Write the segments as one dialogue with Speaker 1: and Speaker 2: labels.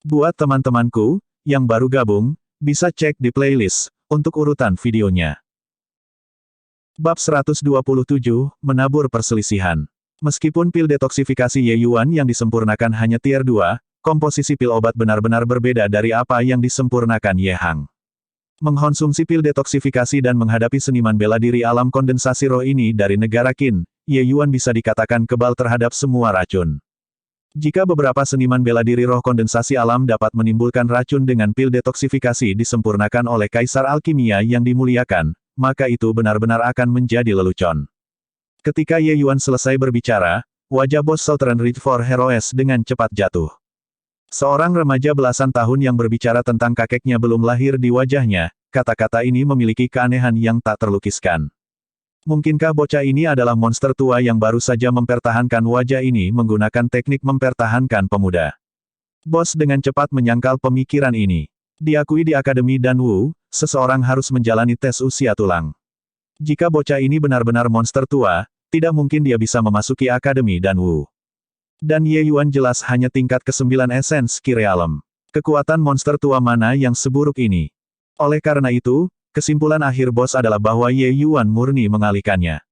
Speaker 1: Buat teman-temanku, yang baru gabung, bisa cek di playlist, untuk urutan videonya. Bab 127, Menabur Perselisihan. Meskipun pil detoksifikasi Ye Yuan yang disempurnakan hanya tier 2, komposisi pil obat benar-benar berbeda dari apa yang disempurnakan Ye Hang. Mengkonsumsi pil detoksifikasi dan menghadapi seniman bela diri alam kondensasi roh ini dari negara Qin, Ye Yuan bisa dikatakan kebal terhadap semua racun. Jika beberapa seniman bela diri roh kondensasi alam dapat menimbulkan racun dengan pil detoksifikasi disempurnakan oleh Kaisar Alkimia yang dimuliakan, maka itu benar-benar akan menjadi lelucon. Ketika Ye Yuan selesai berbicara, wajah bos Southern Ridge for Heroes dengan cepat jatuh. Seorang remaja belasan tahun yang berbicara tentang kakeknya belum lahir di wajahnya, kata-kata ini memiliki keanehan yang tak terlukiskan. Mungkinkah bocah ini adalah monster tua yang baru saja mempertahankan wajah ini menggunakan teknik mempertahankan pemuda? Bos dengan cepat menyangkal pemikiran ini. Diakui di Akademi Danwu, seseorang harus menjalani tes usia tulang. Jika bocah ini benar-benar monster tua, tidak mungkin dia bisa memasuki Akademi Danwu. Dan Ye Yuan jelas hanya tingkat ke-9 esens Ki Realem. Kekuatan monster tua mana yang seburuk ini? Oleh karena itu, kesimpulan akhir bos adalah bahwa Ye Yuan murni mengalihkannya.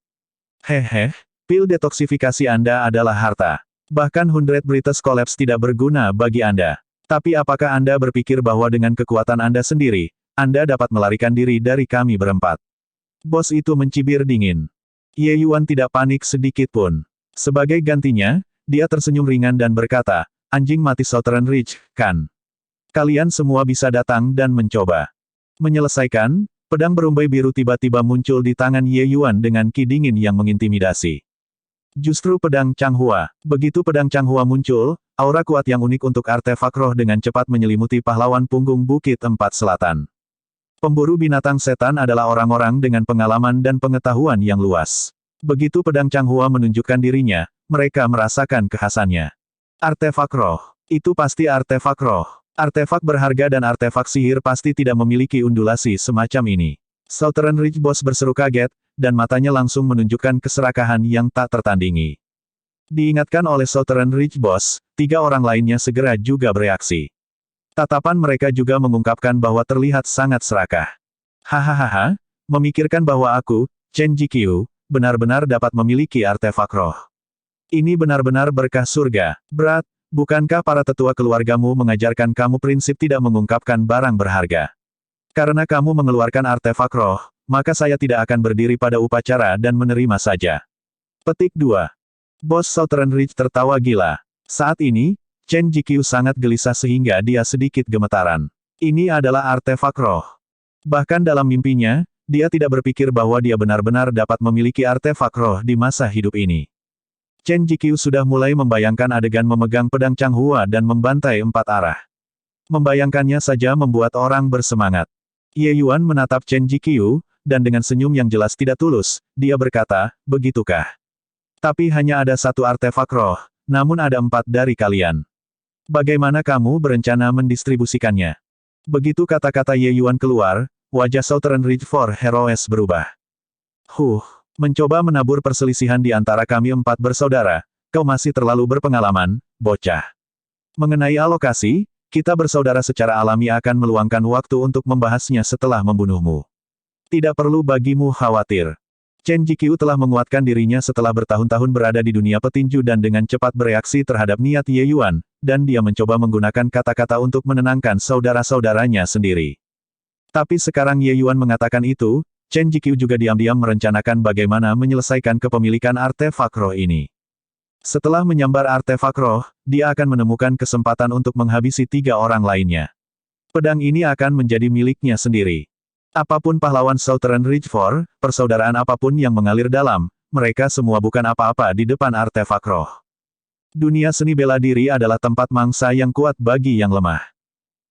Speaker 1: Hehe, pil detoksifikasi Anda adalah harta. Bahkan 100 British Collapse tidak berguna bagi Anda. Tapi apakah Anda berpikir bahwa dengan kekuatan Anda sendiri, Anda dapat melarikan diri dari kami berempat? Bos itu mencibir dingin. Ye Yuan tidak panik sedikit pun. Sebagai gantinya, dia tersenyum ringan dan berkata, anjing mati Southern Ridge, kan? Kalian semua bisa datang dan mencoba. Menyelesaikan, pedang berumbai biru tiba-tiba muncul di tangan Ye Yuan dengan ki dingin yang mengintimidasi. Justru pedang Changhua. Begitu pedang Changhua muncul, aura kuat yang unik untuk artefak roh dengan cepat menyelimuti pahlawan punggung Bukit Empat Selatan. Pemburu binatang setan adalah orang-orang dengan pengalaman dan pengetahuan yang luas. Begitu pedang Changhua menunjukkan dirinya, mereka merasakan kekhasannya. Artefak roh. Itu pasti artefak roh. Artefak berharga dan artefak sihir pasti tidak memiliki undulasi semacam ini. Southern Ridge Boss berseru kaget, dan matanya langsung menunjukkan keserakahan yang tak tertandingi. Diingatkan oleh Southern Ridge Boss, 3 orang lainnya segera juga bereaksi. Tatapan mereka juga mengungkapkan bahwa terlihat sangat serakah. Hahaha, memikirkan bahwa aku, Chen Jikyu, benar-benar dapat memiliki artefak roh. Ini benar-benar berkah surga. Berat, bukankah para tetua keluargamu mengajarkan kamu prinsip tidak mengungkapkan barang berharga? Karena kamu mengeluarkan artefak roh, maka saya tidak akan berdiri pada upacara dan menerima saja. Petik 2. Bos Southern Ridge tertawa gila. Saat ini, Chen Jikyu sangat gelisah sehingga dia sedikit gemetaran. Ini adalah artefak roh. Bahkan dalam mimpinya, dia tidak berpikir bahwa dia benar-benar dapat memiliki artefak roh di masa hidup ini. Chen Jikyu sudah mulai membayangkan adegan memegang pedang Changhua dan membantai 4 arah. Membayangkannya saja membuat orang bersemangat. Ye Yuan menatap Chen Jikyu, dan dengan senyum yang jelas tidak tulus, dia berkata, begitukah? Tapi hanya ada 1 artefak roh, namun ada 4 dari kalian. Bagaimana kamu berencana mendistribusikannya? Begitu kata-kata Ye Yuan keluar, wajah Southern Ridge for Heroes berubah. Mencoba menabur perselisihan di antara kami 4 bersaudara, kau masih terlalu berpengalaman, bocah. Mengenai alokasi, kita bersaudara secara alami akan meluangkan waktu untuk membahasnya setelah membunuhmu. Tidak perlu bagimu khawatir. Chen Jikyu telah menguatkan dirinya setelah bertahun-tahun berada di dunia petinju dan dengan cepat bereaksi terhadap niat Ye Yuan, dan dia mencoba menggunakan kata-kata untuk menenangkan saudara-saudaranya sendiri. Tapi sekarang Ye Yuan mengatakan itu, Chen Jikyu juga diam-diam merencanakan bagaimana menyelesaikan kepemilikan artefak roh ini. Setelah menyambar artefak roh, dia akan menemukan kesempatan untuk menghabisi 3 orang lainnya. Pedang ini akan menjadi miliknya sendiri. Apapun pahlawan Southern Ridge for, persaudaraan apapun yang mengalir dalam, mereka semua bukan apa-apa di depan artefak roh. Dunia seni bela diri adalah tempat mangsa yang kuat bagi yang lemah.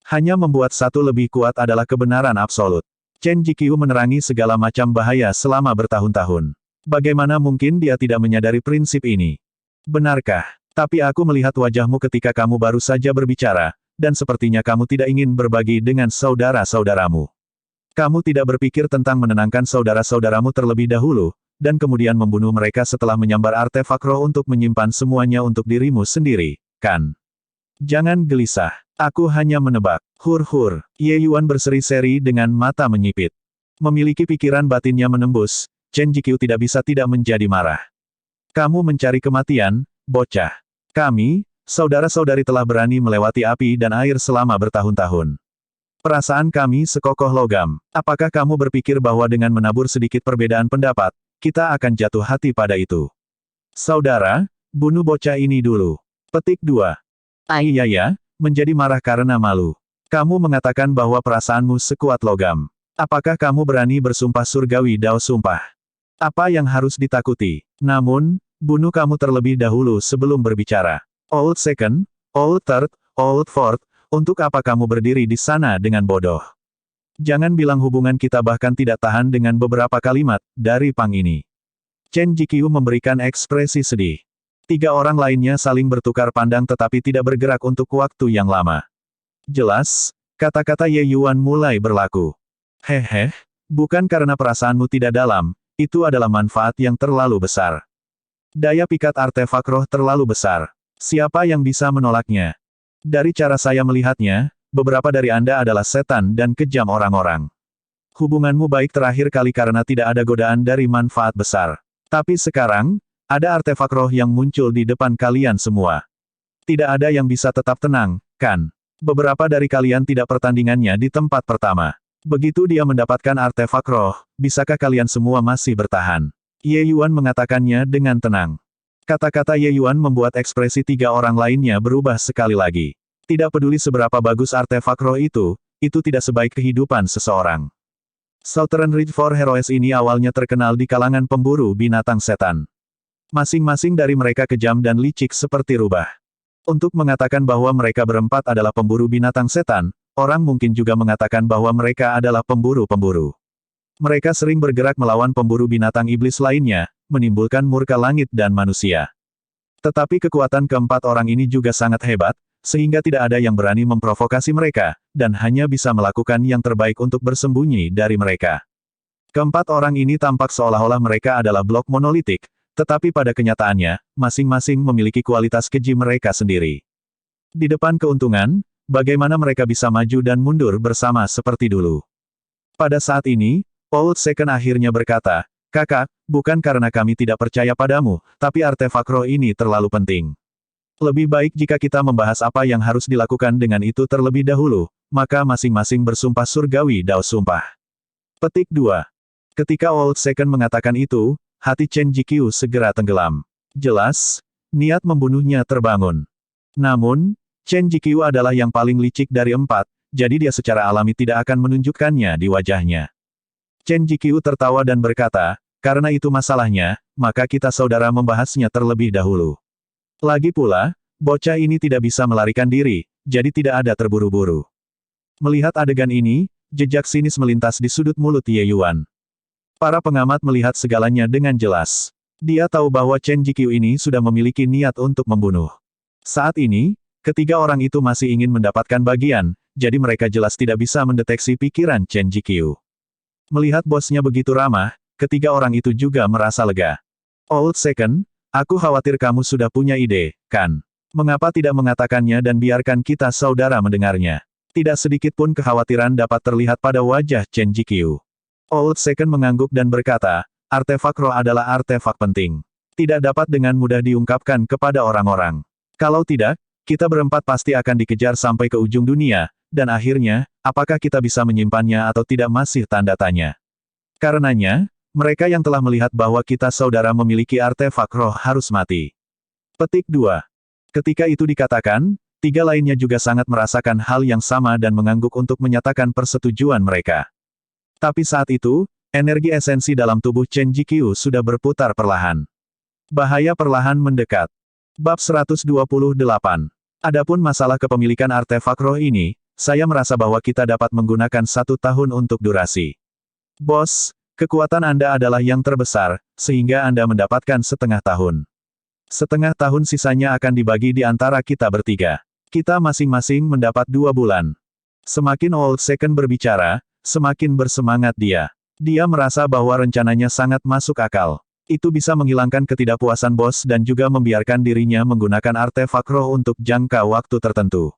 Speaker 1: Hanya membuat satu lebih kuat adalah kebenaran absolut. Chen Jikyu menerangi segala macam bahaya selama bertahun-tahun. Bagaimana mungkin dia tidak menyadari prinsip ini? Benarkah? Tapi aku melihat wajahmu ketika kamu baru saja berbicara, dan sepertinya kamu tidak ingin berbagi dengan saudara-saudaramu. Kamu tidak berpikir tentang menenangkan saudara-saudaramu terlebih dahulu, dan kemudian membunuh mereka setelah menyambar artefak roh untuk menyimpan semuanya untuk dirimu sendiri, kan? Jangan gelisah. Aku hanya menebak. Hur-hur. Ye Yuan berseri-seri dengan mata menyipit. Memiliki pikiran batinnya menembus, Chen Jiqiu tidak bisa tidak menjadi marah. Kamu mencari kematian, bocah. Kami, saudara-saudari telah berani melewati api dan air selama bertahun-tahun. Perasaan kami sekokoh logam. Apakah kamu berpikir bahwa dengan menabur sedikit perbedaan pendapat, kita akan jatuh hati pada itu? Saudara, bunuh bocah ini dulu. Petik 2. Aiyaya, menjadi marah karena malu. Kamu mengatakan bahwa perasaanmu sekuat logam. Apakah kamu berani bersumpah surgawi Dao Sumpah? Apa yang harus ditakuti? Namun, bunuh kamu terlebih dahulu sebelum berbicara. Old Second, Old Third, Old Fourth, untuk apa kamu berdiri di sana dengan bodoh? Jangan bilang hubungan kita bahkan tidak tahan dengan beberapa kalimat dari Pang ini. Chen Jiqiu memberikan ekspresi sedih. 3 orang lainnya saling bertukar pandang tetapi tidak bergerak untuk waktu yang lama. Jelas, kata-kata Ye Yuan mulai berlaku. Hehe, bukan karena perasaanmu tidak dalam, itu adalah manfaat yang terlalu besar. Daya pikat artefak roh terlalu besar. Siapa yang bisa menolaknya? Dari cara saya melihatnya, beberapa dari Anda adalah setan dan kejam orang-orang. Hubunganmu baik terakhir kali karena tidak ada godaan dari manfaat besar. Tapi sekarang, ada artefak roh yang muncul di depan kalian semua. Tidak ada yang bisa tetap tenang, kan? Beberapa dari kalian tidak pertandingannya di tempat pertama. Begitu dia mendapatkan artefak roh, bisakah kalian semua masih bertahan? Ye Yuan mengatakannya dengan tenang. Kata-kata Ye Yuan membuat ekspresi 3 orang lainnya berubah sekali lagi. Tidak peduli seberapa bagus artefak roh itu tidak sebaik kehidupan seseorang. Southern Ridge Four Heroes ini awalnya terkenal di kalangan pemburu binatang setan. Masing-masing dari mereka kejam dan licik seperti rubah. Untuk mengatakan bahwa mereka berempat adalah pemburu binatang setan, orang mungkin juga mengatakan bahwa mereka adalah pemburu-pemburu. Mereka sering bergerak melawan pemburu binatang iblis lainnya, menimbulkan murka langit dan manusia. Tetapi kekuatan keempat orang ini juga sangat hebat, sehingga tidak ada yang berani memprovokasi mereka, dan hanya bisa melakukan yang terbaik untuk bersembunyi dari mereka. Keempat orang ini tampak seolah-olah mereka adalah blok monolitik, tetapi pada kenyataannya, masing-masing memiliki kualitas keji mereka sendiri. Di depan keuntungan, bagaimana mereka bisa maju dan mundur bersama seperti dulu? Pada saat ini, Old Second akhirnya berkata, "Kakak, bukan karena kami tidak percaya padamu, tapi artefak roh ini terlalu penting. Lebih baik jika kita membahas apa yang harus dilakukan dengan itu terlebih dahulu, maka masing-masing bersumpah surgawi Dao Sumpah." Petik 2. Ketika Old Second mengatakan itu, hati Chen Jiqiu segera tenggelam. Jelas, niat membunuhnya terbangun. Namun, Chen Jiqiu adalah yang paling licik dari 4, jadi dia secara alami tidak akan menunjukkannya di wajahnya. Chen Jiqiu tertawa dan berkata, "Karena itu masalahnya, maka kita saudara membahasnya terlebih dahulu. Lagi pula, bocah ini tidak bisa melarikan diri, jadi tidak ada terburu-buru." Melihat adegan ini, jejak sinis melintas di sudut mulut Ye Yuan. Para pengamat melihat segalanya dengan jelas. Dia tahu bahwa Chen Jiqiu ini sudah memiliki niat untuk membunuh. Saat ini, ketiga orang itu masih ingin mendapatkan bagian, jadi mereka jelas tidak bisa mendeteksi pikiran Chen Jiqiu. Melihat bosnya begitu ramah, ketiga orang itu juga merasa lega. Old Second, aku khawatir kamu sudah punya ide, kan? Mengapa tidak mengatakannya dan biarkan kita saudara mendengarnya? Tidak sedikit pun kekhawatiran dapat terlihat pada wajah Chen Jiqiu. Old Second mengangguk dan berkata, artefak roh adalah artefak penting. Tidak dapat dengan mudah diungkapkan kepada orang-orang. Kalau tidak, kita berempat pasti akan dikejar sampai ke ujung dunia, dan akhirnya, apakah kita bisa menyimpannya atau tidak masih tanda tanya. Karenanya, mereka yang telah melihat bahwa kita saudara memiliki artefak roh harus mati. Petik 2. Ketika itu dikatakan, 3 lainnya juga sangat merasakan hal yang sama dan mengangguk untuk menyatakan persetujuan mereka. Tapi saat itu, energi esensi dalam tubuh Chen Jiqiu sudah berputar perlahan. Bahaya perlahan mendekat. Bab 128. Adapun masalah kepemilikan artefak roh ini, saya merasa bahwa kita dapat menggunakan 1 tahun untuk durasi. Bos, kekuatan Anda adalah yang terbesar, sehingga Anda mendapatkan setengah tahun. Setengah tahun sisanya akan dibagi di antara kita bertiga. Kita masing-masing mendapat 2 bulan. Semakin Old Second berbicara, semakin bersemangat dia. Dia merasa bahwa rencananya sangat masuk akal. Itu bisa menghilangkan ketidakpuasan bos dan juga membiarkan dirinya menggunakan artefak roh untuk jangka waktu tertentu.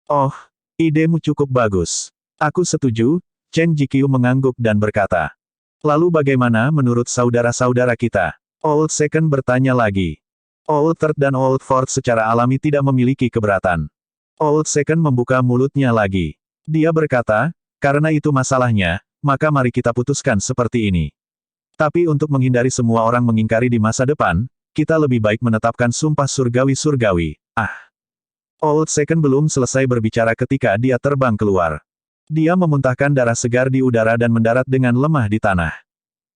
Speaker 1: Oh, idemu cukup bagus. Aku setuju, Chen Jikyu mengangguk dan berkata. Lalu bagaimana menurut saudara-saudara kita? Old Second bertanya lagi. Old Third dan Old Fourth secara alami tidak memiliki keberatan. Old Second membuka mulutnya lagi. Dia berkata, karena itu masalahnya, maka mari kita putuskan seperti ini. Tapi untuk menghindari semua orang mengingkari di masa depan, kita lebih baik menetapkan sumpah surgawi-surgawi. Old Second belum selesai berbicara ketika dia terbang keluar. Dia memuntahkan darah segar di udara dan mendarat dengan lemah di tanah.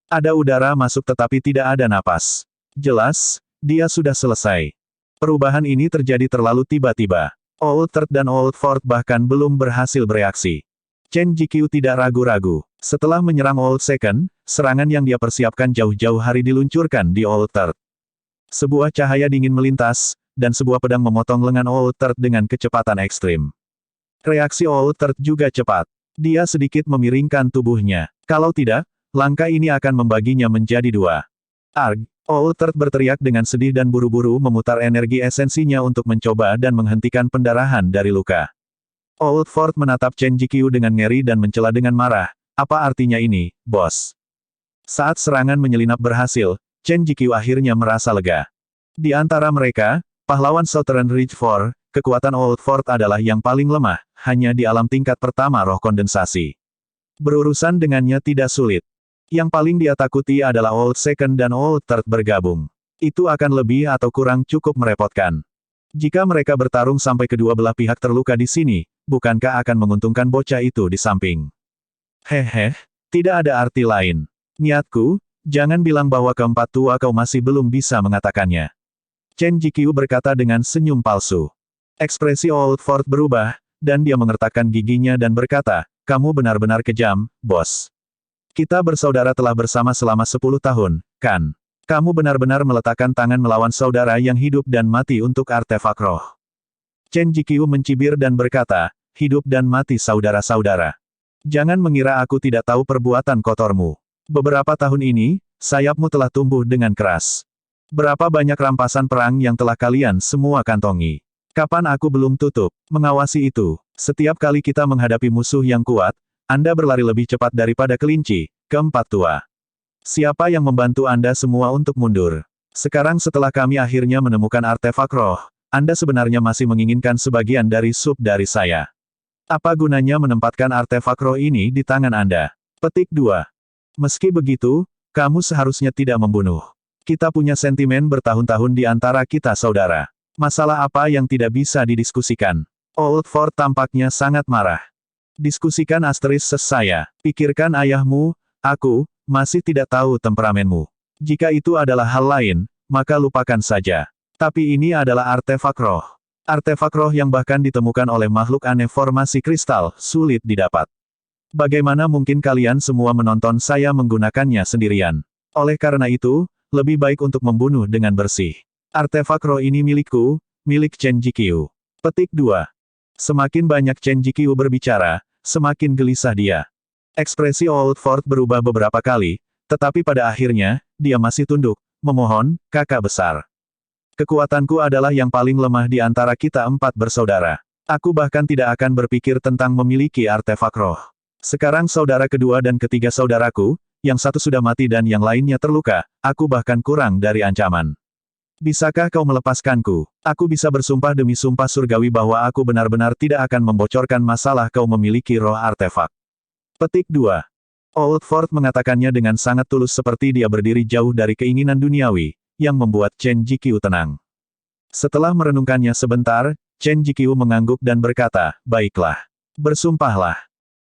Speaker 1: Ada udara masuk tetapi tidak ada napas. Jelas, dia sudah selesai. Perubahan ini terjadi terlalu tiba-tiba. Old Third dan Old Fourth bahkan belum berhasil bereaksi. Chen Jikyu tidak ragu-ragu. Setelah menyerang Old Second, serangan yang dia persiapkan jauh-jauh hari diluncurkan di Old Third. Sebuah cahaya dingin melintas, dan sebuah pedang memotong lengan Old Third dengan kecepatan ekstrim. Reaksi Old Third juga cepat. Dia sedikit memiringkan tubuhnya. Kalau tidak, langkah ini akan membaginya menjadi dua. Arg! Old Third berteriak dengan sedih dan buru-buru memutar energi esensinya untuk mencoba dan menghentikan pendarahan dari luka. Old Fourth menatap Chen Jikyu dengan ngeri dan mencela dengan marah. Apa artinya ini, bos? Saat serangan menyelinap berhasil, Chen Jikyu akhirnya merasa lega. Di antara mereka, pahlawan Southern Ridge 4, kekuatan Old Fourth adalah yang paling lemah, hanya di alam tingkat pertama roh kondensasi. Berurusan dengannya tidak sulit. Yang paling dia takuti adalah Old Second dan Old Third bergabung. Itu akan lebih atau kurang cukup merepotkan. Jika mereka bertarung sampai kedua belah pihak terluka di sini, bukankah akan menguntungkan bocah itu di samping? Hehe, tidak ada arti lain. Niatku, jangan bilang bahwa keempat tua kau masih belum bisa mengatakannya. Chen Jikyu berkata dengan senyum palsu. Ekspresi Old Fourth berubah, dan dia mengertakkan giginya dan berkata, kamu benar-benar kejam, bos. Kita bersaudara telah bersama selama 10 tahun, kan? Kamu benar-benar meletakkan tangan melawan saudara yang hidup dan mati untuk artefak roh. Chen Jikyu mencibir dan berkata, hidup dan mati saudara-saudara. Jangan mengira aku tidak tahu perbuatan kotormu. Beberapa tahun ini, sayapmu telah tumbuh dengan keras. Berapa banyak rampasan perang yang telah kalian semua kantongi. Kapan aku belum tutup mengawasi itu? Setiap kali kita menghadapi musuh yang kuat, Anda berlari lebih cepat daripada kelinci, keempat tua. Siapa yang membantu Anda semua untuk mundur? Sekarang setelah kami akhirnya menemukan artefak roh, Anda sebenarnya masih menginginkan sebagian dari sup dari saya. Apa gunanya menempatkan artefak roh ini di tangan Anda? Petik 2. Meski begitu, kamu seharusnya tidak membunuh. Kita punya sentimen bertahun-tahun di antara kita saudara. Masalah apa yang tidak bisa didiskusikan? Old Fourth tampaknya sangat marah. Diskusikan asteris saya. Pikirkan ayahmu, aku, masih tidak tahu temperamenmu. Jika itu adalah hal lain, maka lupakan saja. Tapi ini adalah artefak roh. Artefak roh yang bahkan ditemukan oleh makhluk aneh formasi kristal, sulit didapat. Bagaimana mungkin kalian semua menonton saya menggunakannya sendirian? Oleh karena itu, lebih baik untuk membunuh dengan bersih. Artefak roh ini milikku, milik Chen Jikyu. Petik 2. Semakin banyak Chen Jikyu berbicara, semakin gelisah dia. Ekspresi Old Fourth berubah beberapa kali, tetapi pada akhirnya, dia masih tunduk, memohon, kakak besar. Kekuatanku adalah yang paling lemah di antara kita empat bersaudara. Aku bahkan tidak akan berpikir tentang memiliki artefak roh. Sekarang saudara kedua dan ketiga saudaraku, yang satu sudah mati dan yang lainnya terluka, aku bahkan kurang dari ancaman. Bisakah kau melepaskanku? Aku bisa bersumpah demi sumpah surgawi bahwa aku benar-benar tidak akan membocorkan masalah kau memiliki roh artefak. Petik 2. Old Fourth mengatakannya dengan sangat tulus seperti dia berdiri jauh dari keinginan duniawi, yang membuat Chen Jikyu tenang. Setelah merenungkannya sebentar, Chen Jikyu mengangguk dan berkata, baiklah. Bersumpahlah.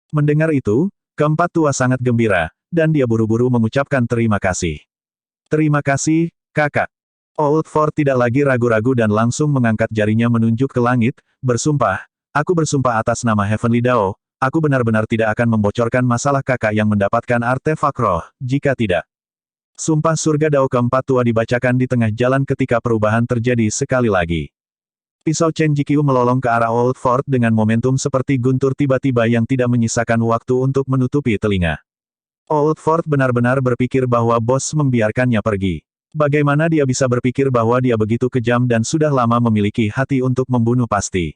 Speaker 1: Mendengar itu, keempat tua sangat gembira, dan dia buru-buru mengucapkan terima kasih. Terima kasih, kakak. Old Fourth tidak lagi ragu-ragu dan langsung mengangkat jarinya menunjuk ke langit, bersumpah, aku bersumpah atas nama Heavenly Dao, aku benar-benar tidak akan membocorkan masalah kakak yang mendapatkan artefak roh, jika tidak. Sumpah surga Dao keempat tua dibacakan di tengah jalan ketika perubahan terjadi sekali lagi. Pisau Chen Jikyu melolong ke arah Old Fourth dengan momentum seperti guntur tiba-tiba yang tidak menyisakan waktu untuk menutupi telinga. Oldford benar-benar berpikir bahwa bos membiarkannya pergi. Bagaimana dia bisa berpikir bahwa dia begitu kejam dan sudah lama memiliki hati untuk membunuh pasti.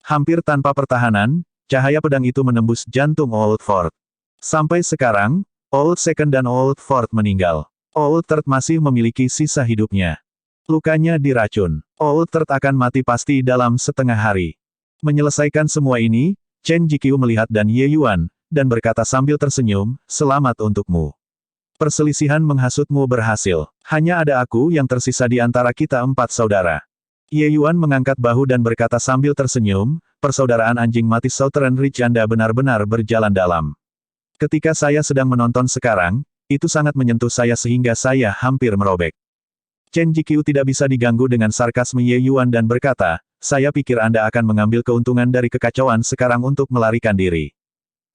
Speaker 1: Hampir tanpa pertahanan, cahaya pedang itu menembus jantung Oldford. Sampai sekarang, Old Second dan Oldford meninggal. Old Third masih memiliki sisa hidupnya. Lukanya diracun. Old Third akan mati pasti dalam setengah hari. Menyelesaikan semua ini, Chen Jiqiu melihat Dan Ye Yuan, dan berkata sambil tersenyum, "Selamat untukmu. Perselisihan menghasutmu berhasil. Hanya ada aku yang tersisa di antara kita 4 saudara." Ye Yuan mengangkat bahu dan berkata sambil tersenyum, "Persaudaraan anjing mati Southern Ridge Anda benar-benar berjalan dalam. Ketika saya sedang menonton sekarang, itu sangat menyentuh saya sehingga saya hampir merobek." Chen Jiqiu tidak bisa diganggu dengan sarkasme Ye Yuan dan berkata, "Saya pikir Anda akan mengambil keuntungan dari kekacauan sekarang untuk melarikan diri.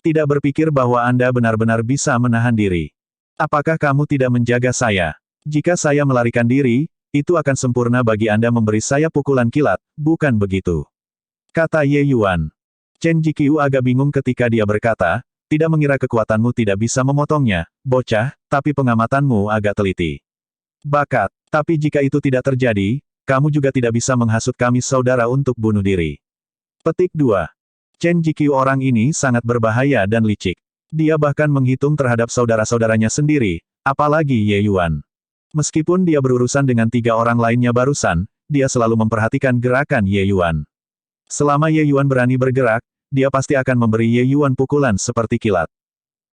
Speaker 1: Tidak berpikir bahwa Anda benar-benar bisa menahan diri. Apakah kamu tidak menjaga saya? Jika saya melarikan diri, itu akan sempurna bagi Anda memberi saya pukulan kilat, bukan begitu?" kata Ye Yuan. Chen Jiqiu agak bingung ketika dia berkata, "Tidak mengira kekuatanmu tidak bisa memotongnya, bocah, tapi pengamatanmu agak teliti. Bakat, tapi jika itu tidak terjadi, kamu juga tidak bisa menghasut kami saudara untuk bunuh diri." Petik 2. Chen Jiqiu orang ini sangat berbahaya dan licik. Dia bahkan menghitung terhadap saudara-saudaranya sendiri, apalagi Ye Yuan. Meskipun dia berurusan dengan 3 orang lainnya barusan, dia selalu memperhatikan gerakan Ye Yuan. Selama Ye Yuan berani bergerak, dia pasti akan memberi Ye Yuan pukulan seperti kilat.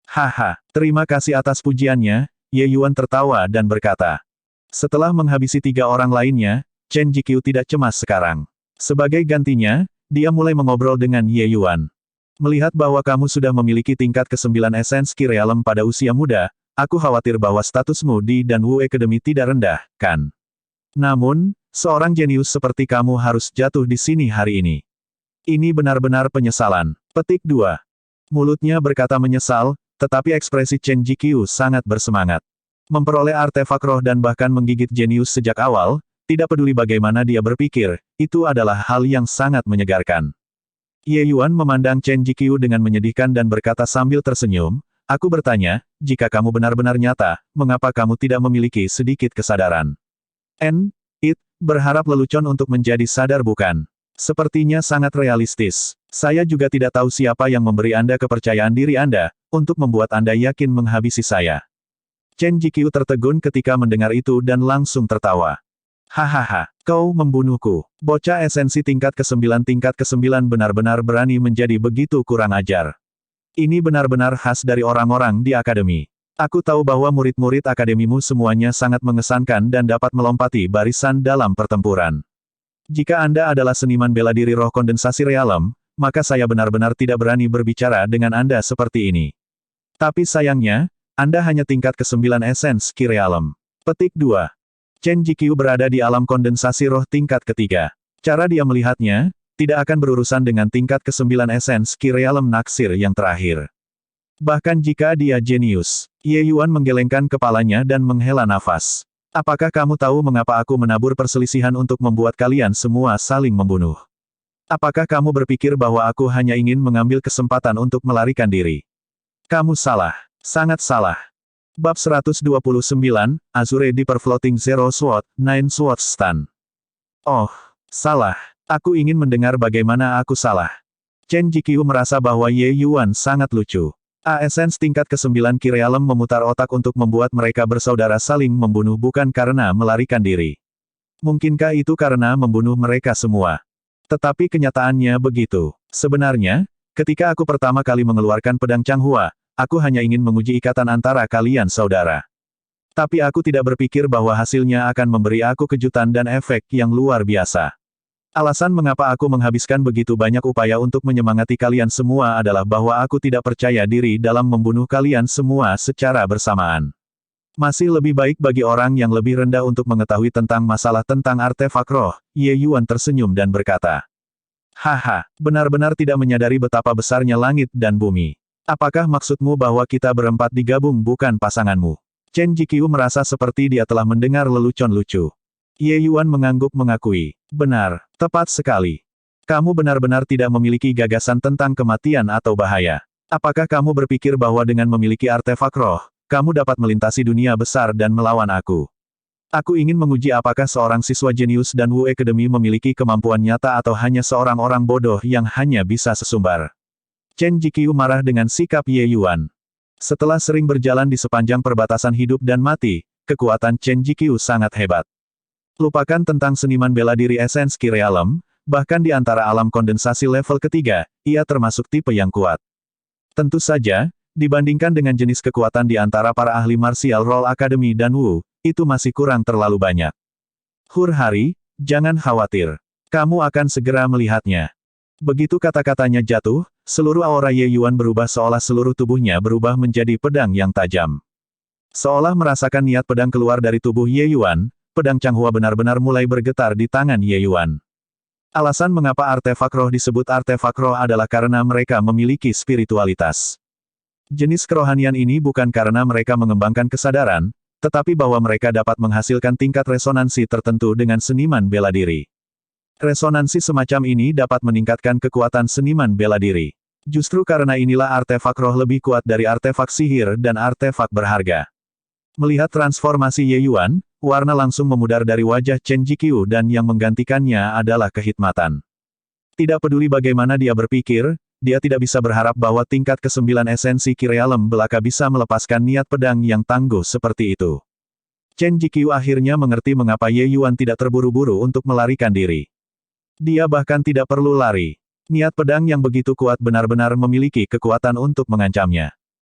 Speaker 1: "Haha, terima kasih atas pujiannya," Ye Yuan tertawa dan berkata. Setelah menghabisi 3 orang lainnya, Chen Jiqiu tidak cemas sekarang. Sebagai gantinya, dia mulai mengobrol dengan Ye Yuan. "Melihat bahwa kamu sudah memiliki tingkat ke-9 esens Ki Realem pada usia muda, aku khawatir bahwa statusmu di Dan Wu Academy tidak rendah, kan? Namun, seorang jenius seperti kamu harus jatuh di sini hari ini. Ini benar-benar penyesalan." Petik 2. Mulutnya berkata menyesal, tetapi ekspresi Chen Jiqiu sangat bersemangat. Memperoleh artefak roh dan bahkan menggigit jenius sejak awal, tidak peduli bagaimana dia berpikir, itu adalah hal yang sangat menyegarkan. Ye Yuan memandang Chen Jiqiu dengan menyedihkan dan berkata sambil tersenyum, "Aku bertanya, jika kamu benar-benar nyata, mengapa kamu tidak memiliki sedikit kesadaran? Berharap lelucon untuk menjadi sadar bukan? Sepertinya sangat realistis. Saya juga tidak tahu siapa yang memberi Anda kepercayaan diri Anda, untuk membuat Anda yakin menghabisi saya." Chen Jiqiu tertegun ketika mendengar itu dan langsung tertawa. "Hahaha, kau membunuhku. Bocah esensi tingkat ke-9 benar-benar berani menjadi begitu kurang ajar. Ini benar-benar khas dari orang-orang di akademi. Aku tahu bahwa murid-murid akademimu semuanya sangat mengesankan dan dapat melompati barisan dalam pertempuran. Jika Anda adalah seniman bela diri roh kondensasi realem, maka saya benar-benar tidak berani berbicara dengan Anda seperti ini. Tapi sayangnya, Anda hanya tingkat ke-9 esens Ki Realem." Petik 2. Chen Jiqiu berada di alam kondensasi roh tingkat ketiga. Cara dia melihatnya, tidak akan berurusan dengan tingkat ke-9 esens Ki Realem naksir yang terakhir. Bahkan jika dia jenius. Ye Yuan menggelengkan kepalanya dan menghela nafas. "Apakah kamu tahu mengapa aku menabur perselisihan untuk membuat kalian semua saling membunuh? Apakah kamu berpikir bahwa aku hanya ingin mengambil kesempatan untuk melarikan diri? Kamu salah. Sangat salah." Bab 129, Azure Deeper Floating Zero Sword, Nine Swords Stand. "Oh, salah. Aku ingin mendengar bagaimana aku salah." Chen Jiqiu merasa bahwa Ye Yuan sangat lucu. Essence tingkat ke-9 Ki Realem memutar otak untuk membuat mereka bersaudara saling membunuh bukan karena melarikan diri. Mungkinkah itu karena membunuh mereka semua? Tetapi kenyataannya begitu. Sebenarnya, ketika aku pertama kali mengeluarkan pedang Changhua, aku hanya ingin menguji ikatan antara kalian saudara. Tapi aku tidak berpikir bahwa hasilnya akan memberi aku kejutan dan efek yang luar biasa. Alasan mengapa aku menghabiskan begitu banyak upaya untuk menyemangati kalian semua adalah bahwa aku tidak percaya diri dalam membunuh kalian semua secara bersamaan. Masih lebih baik bagi orang yang lebih rendah untuk mengetahui tentang masalah tentang artefak roh. Ye Yuan tersenyum dan berkata, "Haha, benar-benar tidak menyadari betapa besarnya langit dan bumi. Apakah maksudmu bahwa kita berempat digabung bukan pasanganmu?" Chen Jiqiu merasa seperti dia telah mendengar lelucon lucu. Ye Yuan mengangguk mengakui, "Benar, tepat sekali. Kamu benar-benar tidak memiliki gagasan tentang kematian atau bahaya. Apakah kamu berpikir bahwa dengan memiliki artefak roh, kamu dapat melintasi dunia besar dan melawan aku? Aku ingin menguji apakah seorang siswa jenius dan Wu Academy memiliki kemampuan nyata atau hanya seorang orang bodoh yang hanya bisa sesumbar. Chen Jiqiu marah dengan sikap Ye Yuan. Setelah sering berjalan di sepanjang perbatasan hidup dan mati, kekuatan Chen Jiqiu sangat hebat. Lupakan tentang seniman bela diri esens Ki Realm, bahkan di antara alam kondensasi level ketiga, ia termasuk tipe yang kuat. Tentu saja, dibandingkan dengan jenis kekuatan di antara para ahli Martial Role Academy dan Wu, itu masih kurang terlalu banyak. Hur-Hari, jangan khawatir. Kamu akan segera melihatnya. Begitu kata-katanya jatuh, seluruh aura Ye Yuan berubah seolah seluruh tubuhnya berubah menjadi pedang yang tajam. Seolah merasakan niat pedang keluar dari tubuh Ye Yuan, pedang Changhua benar-benar mulai bergetar di tangan Ye Yuan. Alasan mengapa artefak roh disebut artefak roh adalah karena mereka memiliki spiritualitas. Jenis kerohanian ini bukan karena mereka mengembangkan kesadaran, tetapi bahwa mereka dapat menghasilkan tingkat resonansi tertentu dengan seniman bela diri. Resonansi semacam ini dapat meningkatkan kekuatan seniman bela diri. Justru karena inilah artefak roh lebih kuat dari artefak sihir dan artefak berharga. Melihat transformasi Ye Yuan, warna langsung memudar dari wajah Chen Jiqiu dan yang menggantikannya adalah kehikmatan. Tidak peduli bagaimana dia berpikir, dia tidak bisa berharap bahwa tingkat ke-9 esensi Ki Realm belaka bisa melepaskan niat pedang yang tangguh seperti itu. Chen Jiqiu akhirnya mengerti mengapa Ye Yuan tidak terburu-buru untuk melarikan diri. Dia bahkan tidak perlu lari. Niat pedang yang begitu kuat benar-benar memiliki kekuatan untuk mengancamnya.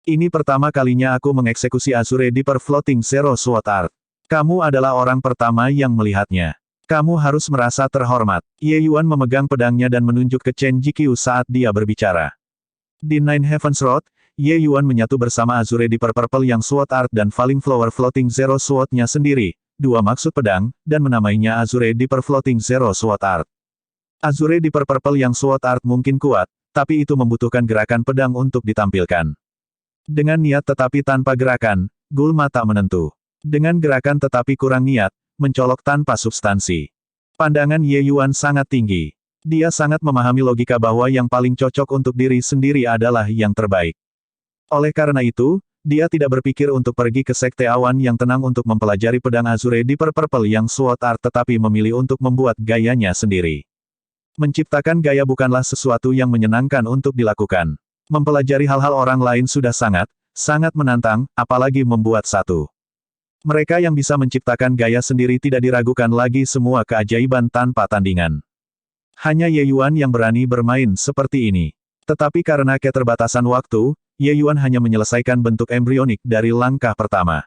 Speaker 1: Ini pertama kalinya aku mengeksekusi Azure Deeper Floating Zero Sword Art. Kamu adalah orang pertama yang melihatnya. Kamu harus merasa terhormat. Ye Yuan memegang pedangnya dan menunjuk ke Chen Jiqiu saat dia berbicara. Di Nine Heavens Road, Ye Yuan menyatu bersama Azure Deeper Purple yang Sword Art dan Falling Flower Floating Zero Sword-nya sendiri, dua maksud pedang, dan menamainya Azure Deeper Floating Zero Sword Art. Azure Deeper Purple yang Sword Art mungkin kuat, tapi itu membutuhkan gerakan pedang untuk ditampilkan. Dengan niat tetapi tanpa gerakan, Gulma tak menentu. Dengan gerakan tetapi kurang niat, mencolok tanpa substansi. Pandangan Ye Yuan sangat tinggi. Dia sangat memahami logika bahwa yang paling cocok untuk diri sendiri adalah yang terbaik. Oleh karena itu, dia tidak berpikir untuk pergi ke Sekte Awan yang tenang untuk mempelajari pedang Azure Deeper Purple yang Sword Art tetapi memilih untuk membuat gayanya sendiri. Menciptakan gaya bukanlah sesuatu yang menyenangkan untuk dilakukan. Mempelajari hal-hal orang lain sudah sangat menantang, apalagi membuat satu. Mereka yang bisa menciptakan gaya sendiri tidak diragukan lagi semua keajaiban tanpa tandingan. Hanya Ye Yuan yang berani bermain seperti ini. Tetapi karena keterbatasan waktu, Ye Yuan hanya menyelesaikan bentuk embrionik dari langkah pertama.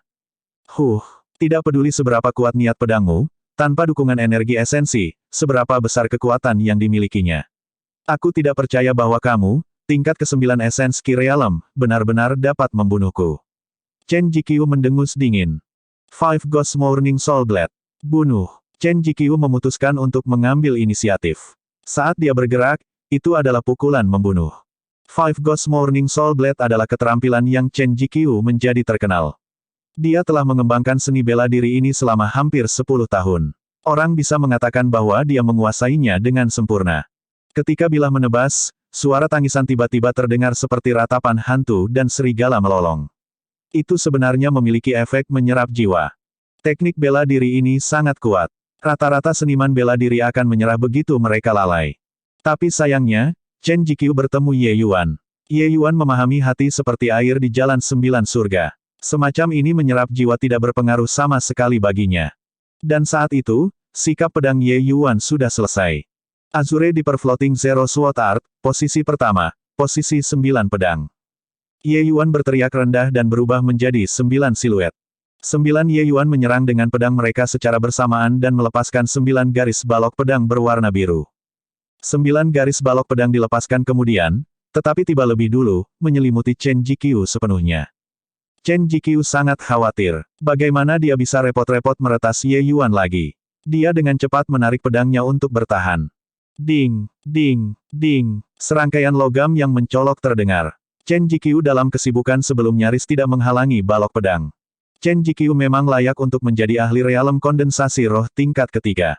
Speaker 1: Tidak peduli seberapa kuat niat pedangmu, tanpa dukungan energi esensi, seberapa besar kekuatan yang dimilikinya. Aku tidak percaya bahwa kamu, tingkat ke-9 esens Ki Realm, benar-benar dapat membunuhku. Chen Jiqiu mendengus dingin. Five Ghost Morning Soul Blade. Bunuh. Chen Jiqiu memutuskan untuk mengambil inisiatif. Saat dia bergerak, itu adalah pukulan membunuh. Five Ghost Morning Soul Blade adalah keterampilan yang Chen Jiqiu menjadi terkenal. Dia telah mengembangkan seni bela diri ini selama hampir 10 tahun. Orang bisa mengatakan bahwa dia menguasainya dengan sempurna. Ketika bilah menebas, suara tangisan tiba-tiba terdengar seperti ratapan hantu dan serigala melolong. Itu sebenarnya memiliki efek menyerap jiwa. Teknik bela diri ini sangat kuat. Rata-rata seniman bela diri akan menyerah begitu mereka lalai. Tapi sayangnya, Chen Jiqiu bertemu Ye Yuan. Ye Yuan memahami hati seperti air di jalan 9 surga. Semacam ini menyerap jiwa tidak berpengaruh sama sekali baginya. Dan saat itu, sikap pedang Ye Yuan sudah selesai. Azure Deeper Floating Zero Sword Art, posisi pertama, posisi 9 pedang. Ye Yuan berteriak rendah dan berubah menjadi 9 siluet. 9 Ye Yuan menyerang dengan pedang mereka secara bersamaan dan melepaskan 9 garis balok pedang berwarna biru. 9 garis balok pedang dilepaskan kemudian, tetapi tiba lebih dulu, menyelimuti Chen Jiqiu sepenuhnya. Chen Jiqiu sangat khawatir. Bagaimana dia bisa repot-repot meretas Ye Yuan lagi? Dia dengan cepat menarik pedangnya untuk bertahan. Ding, ding, ding. Serangkaian logam yang mencolok terdengar. Chen Jiqiu dalam kesibukan sebelum nyaris tidak menghalangi balok pedang. Chen Jiqiu memang layak untuk menjadi ahli realem kondensasi roh tingkat ketiga.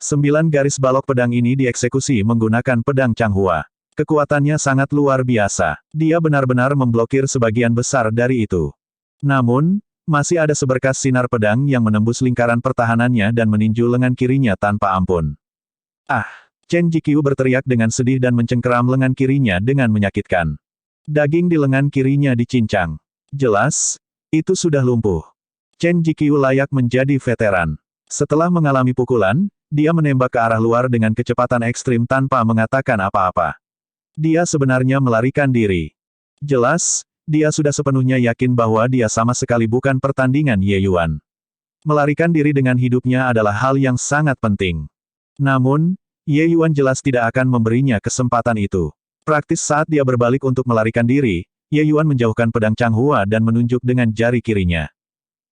Speaker 1: 9 garis balok pedang ini dieksekusi menggunakan pedang Changhua. Kekuatannya sangat luar biasa. Dia benar-benar memblokir sebagian besar dari itu. Namun, masih ada seberkas sinar pedang yang menembus lingkaran pertahanannya dan meninju lengan kirinya tanpa ampun. Ah! Chen Jikyu berteriak dengan sedih dan mencengkeram lengan kirinya dengan menyakitkan. Daging di lengan kirinya dicincang. Jelas, itu sudah lumpuh. Chen Jikyu layak menjadi veteran. Setelah mengalami pukulan, dia menembak ke arah luar dengan kecepatan ekstrim tanpa mengatakan apa-apa. Dia sebenarnya melarikan diri. Jelas, dia sudah sepenuhnya yakin bahwa dia sama sekali bukan pertandingan Ye Yuan. Melarikan diri dengan hidupnya adalah hal yang sangat penting. Namun, Ye Yuan jelas tidak akan memberinya kesempatan itu. Praktis saat dia berbalik untuk melarikan diri, Ye Yuan menjauhkan pedang Changhua dan menunjuk dengan jari kirinya.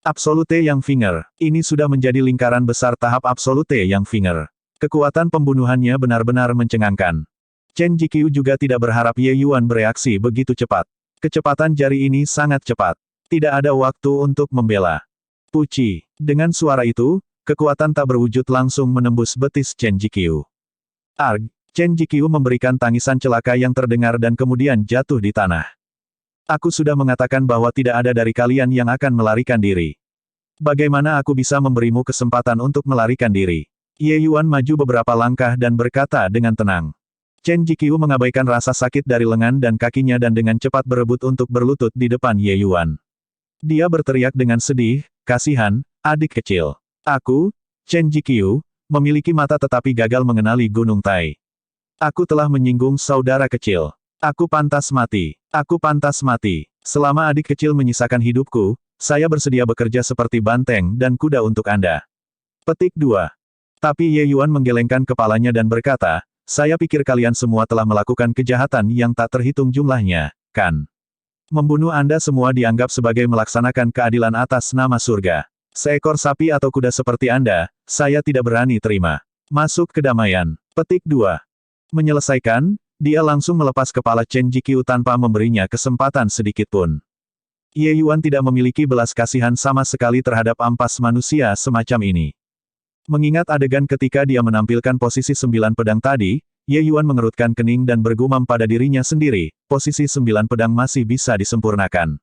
Speaker 1: Absolute Yang Finger, ini sudah menjadi lingkaran besar tahap Absolute Yang Finger. Kekuatan pembunuhannya benar-benar mencengangkan. Chen Jikyu juga tidak berharap Ye Yuan bereaksi begitu cepat. Kecepatan jari ini sangat cepat. Tidak ada waktu untuk membela. Puci. Dengan suara itu, kekuatan tak berwujud langsung menembus betis Chen Jikyu. Arg! Chen Jikyu memberikan tangisan celaka yang terdengar dan kemudian jatuh di tanah. Aku sudah mengatakan bahwa tidak ada dari kalian yang akan melarikan diri. Bagaimana aku bisa memberimu kesempatan untuk melarikan diri? Ye Yuan maju beberapa langkah dan berkata dengan tenang. Chen Jikyu mengabaikan rasa sakit dari lengan dan kakinya dan dengan cepat berebut untuk berlutut di depan Ye Yuan. Dia berteriak dengan sedih, kasihan, adik kecil. Aku, Chen Jikyu, memiliki mata tetapi gagal mengenali Gunung Tai. Aku telah menyinggung saudara kecil. Aku pantas mati. Aku pantas mati. Selama adik kecil menyisakan hidupku, saya bersedia bekerja seperti banteng dan kuda untuk Anda. Petik 2. Tapi Ye Yuan menggelengkan kepalanya dan berkata, saya pikir kalian semua telah melakukan kejahatan yang tak terhitung jumlahnya, kan? Membunuh Anda semua dianggap sebagai melaksanakan keadilan atas nama surga. Seekor sapi atau kuda seperti Anda, saya tidak berani terima. Masuk kedamaian. Petik 2. Menyelesaikan, dia langsung melepas kepala Chen Jikyu tanpa memberinya kesempatan sedikit pun. Ye Yuan tidak memiliki belas kasihan sama sekali terhadap ampas manusia semacam ini. Mengingat adegan ketika dia menampilkan posisi 9 pedang tadi, Ye Yuan mengerutkan kening dan bergumam pada dirinya sendiri, posisi 9 pedang masih bisa disempurnakan.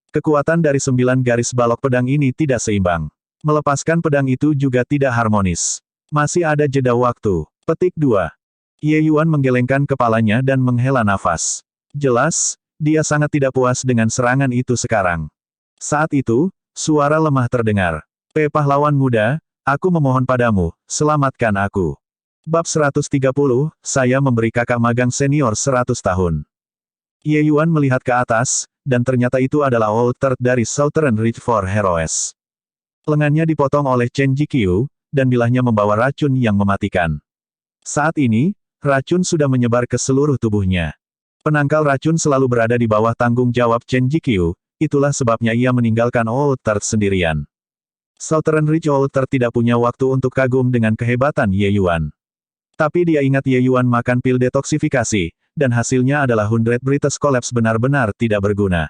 Speaker 1: Kekuatan dari 9 garis balok pedang ini tidak seimbang. Melepaskan pedang itu juga tidak harmonis. Masih ada jeda waktu. Petik 2. Ye Yuan menggelengkan kepalanya dan menghela nafas. Jelas, dia sangat tidak puas dengan serangan itu sekarang. Saat itu, suara lemah terdengar. Pahlawan muda, aku memohon padamu, selamatkan aku. Bab 130, saya memberi kakak magang senior 100 tahun. Ye Yuan melihat ke atas, dan ternyata itu adalah Old Third dari Southern Ridge for Heroes. Lengannya dipotong oleh Chen Jikyu, dan bilahnya membawa racun yang mematikan. Saat ini, racun sudah menyebar ke seluruh tubuhnya. Penangkal racun selalu berada di bawah tanggung jawab Chen Jikyu, itulah sebabnya ia meninggalkan Old Third sendirian. Southern Ridge Old Third tidak punya waktu untuk kagum dengan kehebatan Ye Yuan. Tapi dia ingat Ye Yuan makan pil detoksifikasi, dan hasilnya adalah 100 British Collapse benar-benar tidak berguna.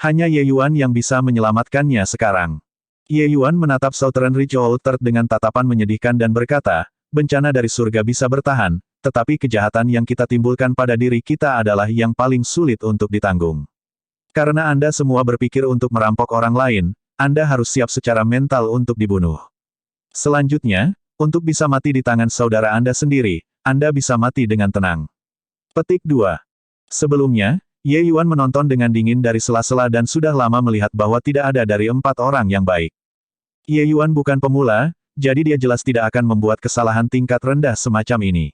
Speaker 1: Hanya Ye Yuan yang bisa menyelamatkannya sekarang. Ye Yuan menatap Southern Ridge Old Third dengan tatapan menyedihkan dan berkata, bencana dari surga bisa bertahan, tetapi kejahatan yang kita timbulkan pada diri kita adalah yang paling sulit untuk ditanggung. Karena Anda semua berpikir untuk merampok orang lain, Anda harus siap secara mental untuk dibunuh. Selanjutnya, untuk bisa mati di tangan saudara Anda sendiri, Anda bisa mati dengan tenang. Petik 2. Sebelumnya, Ye Yuan menonton dengan dingin dari sela-sela dan sudah lama melihat bahwa tidak ada dari 4 orang yang baik. Ye Yuan bukan pemula, jadi dia jelas tidak akan membuat kesalahan tingkat rendah semacam ini.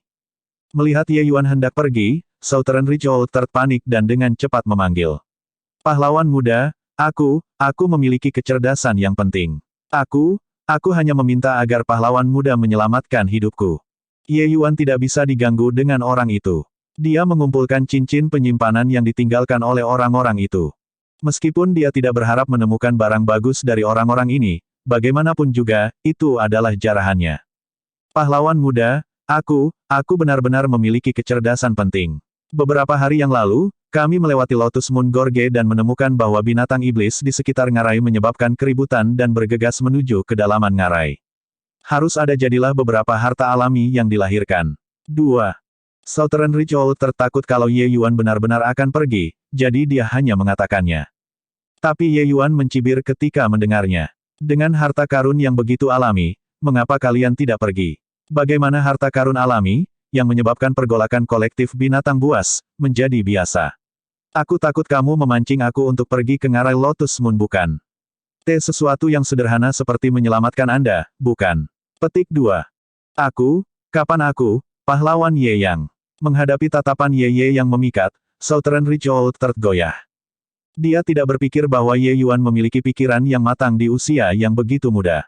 Speaker 1: Melihat Ye Yuan hendak pergi, Southern Ridge Old Third panik dan dengan cepat memanggil. Pahlawan muda, aku memiliki kecerdasan yang penting. Aku hanya meminta agar pahlawan muda menyelamatkan hidupku. Ye Yuan tidak bisa diganggu dengan orang itu. Dia mengumpulkan cincin penyimpanan yang ditinggalkan oleh orang-orang itu. Meskipun dia tidak berharap menemukan barang bagus dari orang-orang ini, bagaimanapun juga, itu adalah jarahannya. Pahlawan muda, aku benar-benar memiliki kecerdasan penting. Beberapa hari yang lalu, kami melewati Lotus Moon Gorge dan menemukan bahwa binatang iblis di sekitar ngarai menyebabkan keributan dan bergegas menuju kedalaman ngarai. Harus ada jadilah beberapa harta alami yang dilahirkan. 2. Southern Ridge Outer takut kalau Ye Yuan benar-benar akan pergi, jadi dia hanya mengatakannya. Tapi Ye Yuan mencibir ketika mendengarnya. Dengan harta karun yang begitu alami, mengapa kalian tidak pergi? Bagaimana harta karun alami, yang menyebabkan pergolakan kolektif binatang buas, menjadi biasa? Aku takut kamu memancing aku untuk pergi ke ngarai Lotus Moon bukan? Sesuatu yang sederhana seperti menyelamatkan Anda, bukan? Petik 2. Kapan aku, pahlawan Ye Yang? Menghadapi tatapan Ye yang memikat, Southern Ridge Outer tergoyah. Dia tidak berpikir bahwa Ye Yuan memiliki pikiran yang matang di usia yang begitu muda.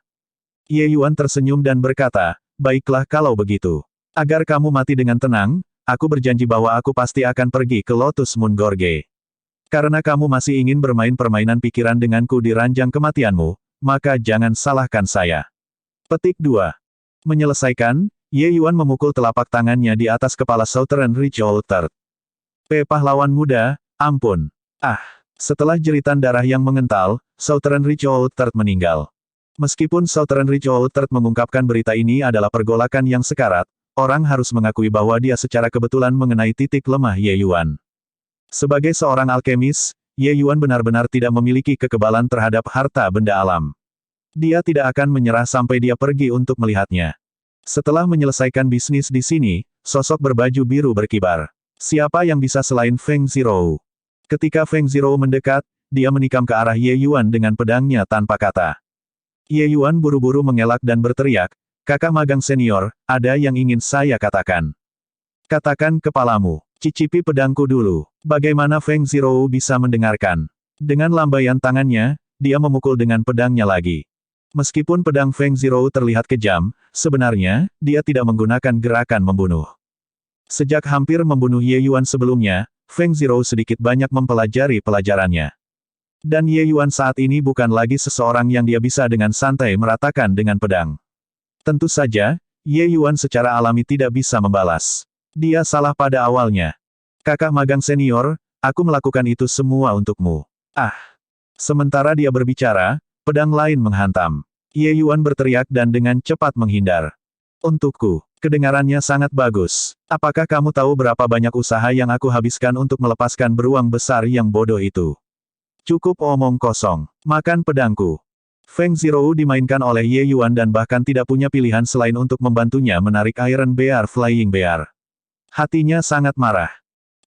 Speaker 1: Ye Yuan tersenyum dan berkata, baiklah kalau begitu. Agar kamu mati dengan tenang, aku berjanji bahwa aku pasti akan pergi ke Lotus Moon Gorge. Karena kamu masih ingin bermain permainan pikiran denganku di ranjang kematianmu, maka jangan salahkan saya. Petik 2. Menyelesaikan, Ye Yuan memukul telapak tangannya di atas kepala Southern Ridge Outer. Pahlawan muda, ampun. Setelah jeritan darah yang mengental, Southern Ridge Outer meninggal. Meskipun Southern Ridge Outer mengungkapkan berita ini adalah pergolakan yang sekarat, orang harus mengakui bahwa dia secara kebetulan mengenai titik lemah Ye Yuan. Sebagai seorang alkemis, Ye Yuan benar-benar tidak memiliki kekebalan terhadap harta benda alam. Dia tidak akan menyerah sampai dia pergi untuk melihatnya. Setelah menyelesaikan bisnis di sini, sosok berbaju biru berkibar. Siapa yang bisa selain Feng Zirou? Ketika Feng Zirou mendekat, dia menikam ke arah Ye Yuan dengan pedangnya tanpa kata. Ye Yuan buru-buru mengelak dan berteriak, kakak magang senior, ada yang ingin saya katakan. Katakan kepalamu, cicipi pedangku dulu. Bagaimana Feng Zirou bisa mendengarkan? Dengan lambaian tangannya, dia memukul dengan pedangnya lagi. Meskipun pedang Feng Zirou terlihat kejam, sebenarnya, dia tidak menggunakan gerakan membunuh. Sejak hampir membunuh Ye Yuan sebelumnya, Feng Zirou sedikit banyak mempelajari pelajarannya. Dan Ye Yuan saat ini bukan lagi seseorang yang dia bisa dengan santai meratakan dengan pedang. Tentu saja, Ye Yuan secara alami tidak bisa membalas. Dia salah pada awalnya. Kakak magang senior, aku melakukan itu semua untukmu. Sementara dia berbicara, pedang lain menghantam. Ye Yuan berteriak dan dengan cepat menghindar. Untukku, kedengarannya sangat bagus. Apakah kamu tahu berapa banyak usaha yang aku habiskan untuk melepaskan beruang besar yang bodoh itu? Cukup omong kosong. Makan pedangku. Feng Zirou dimainkan oleh Ye Yuan dan bahkan tidak punya pilihan selain untuk membantunya menarik Iron Bear Flying Bear. Hatinya sangat marah.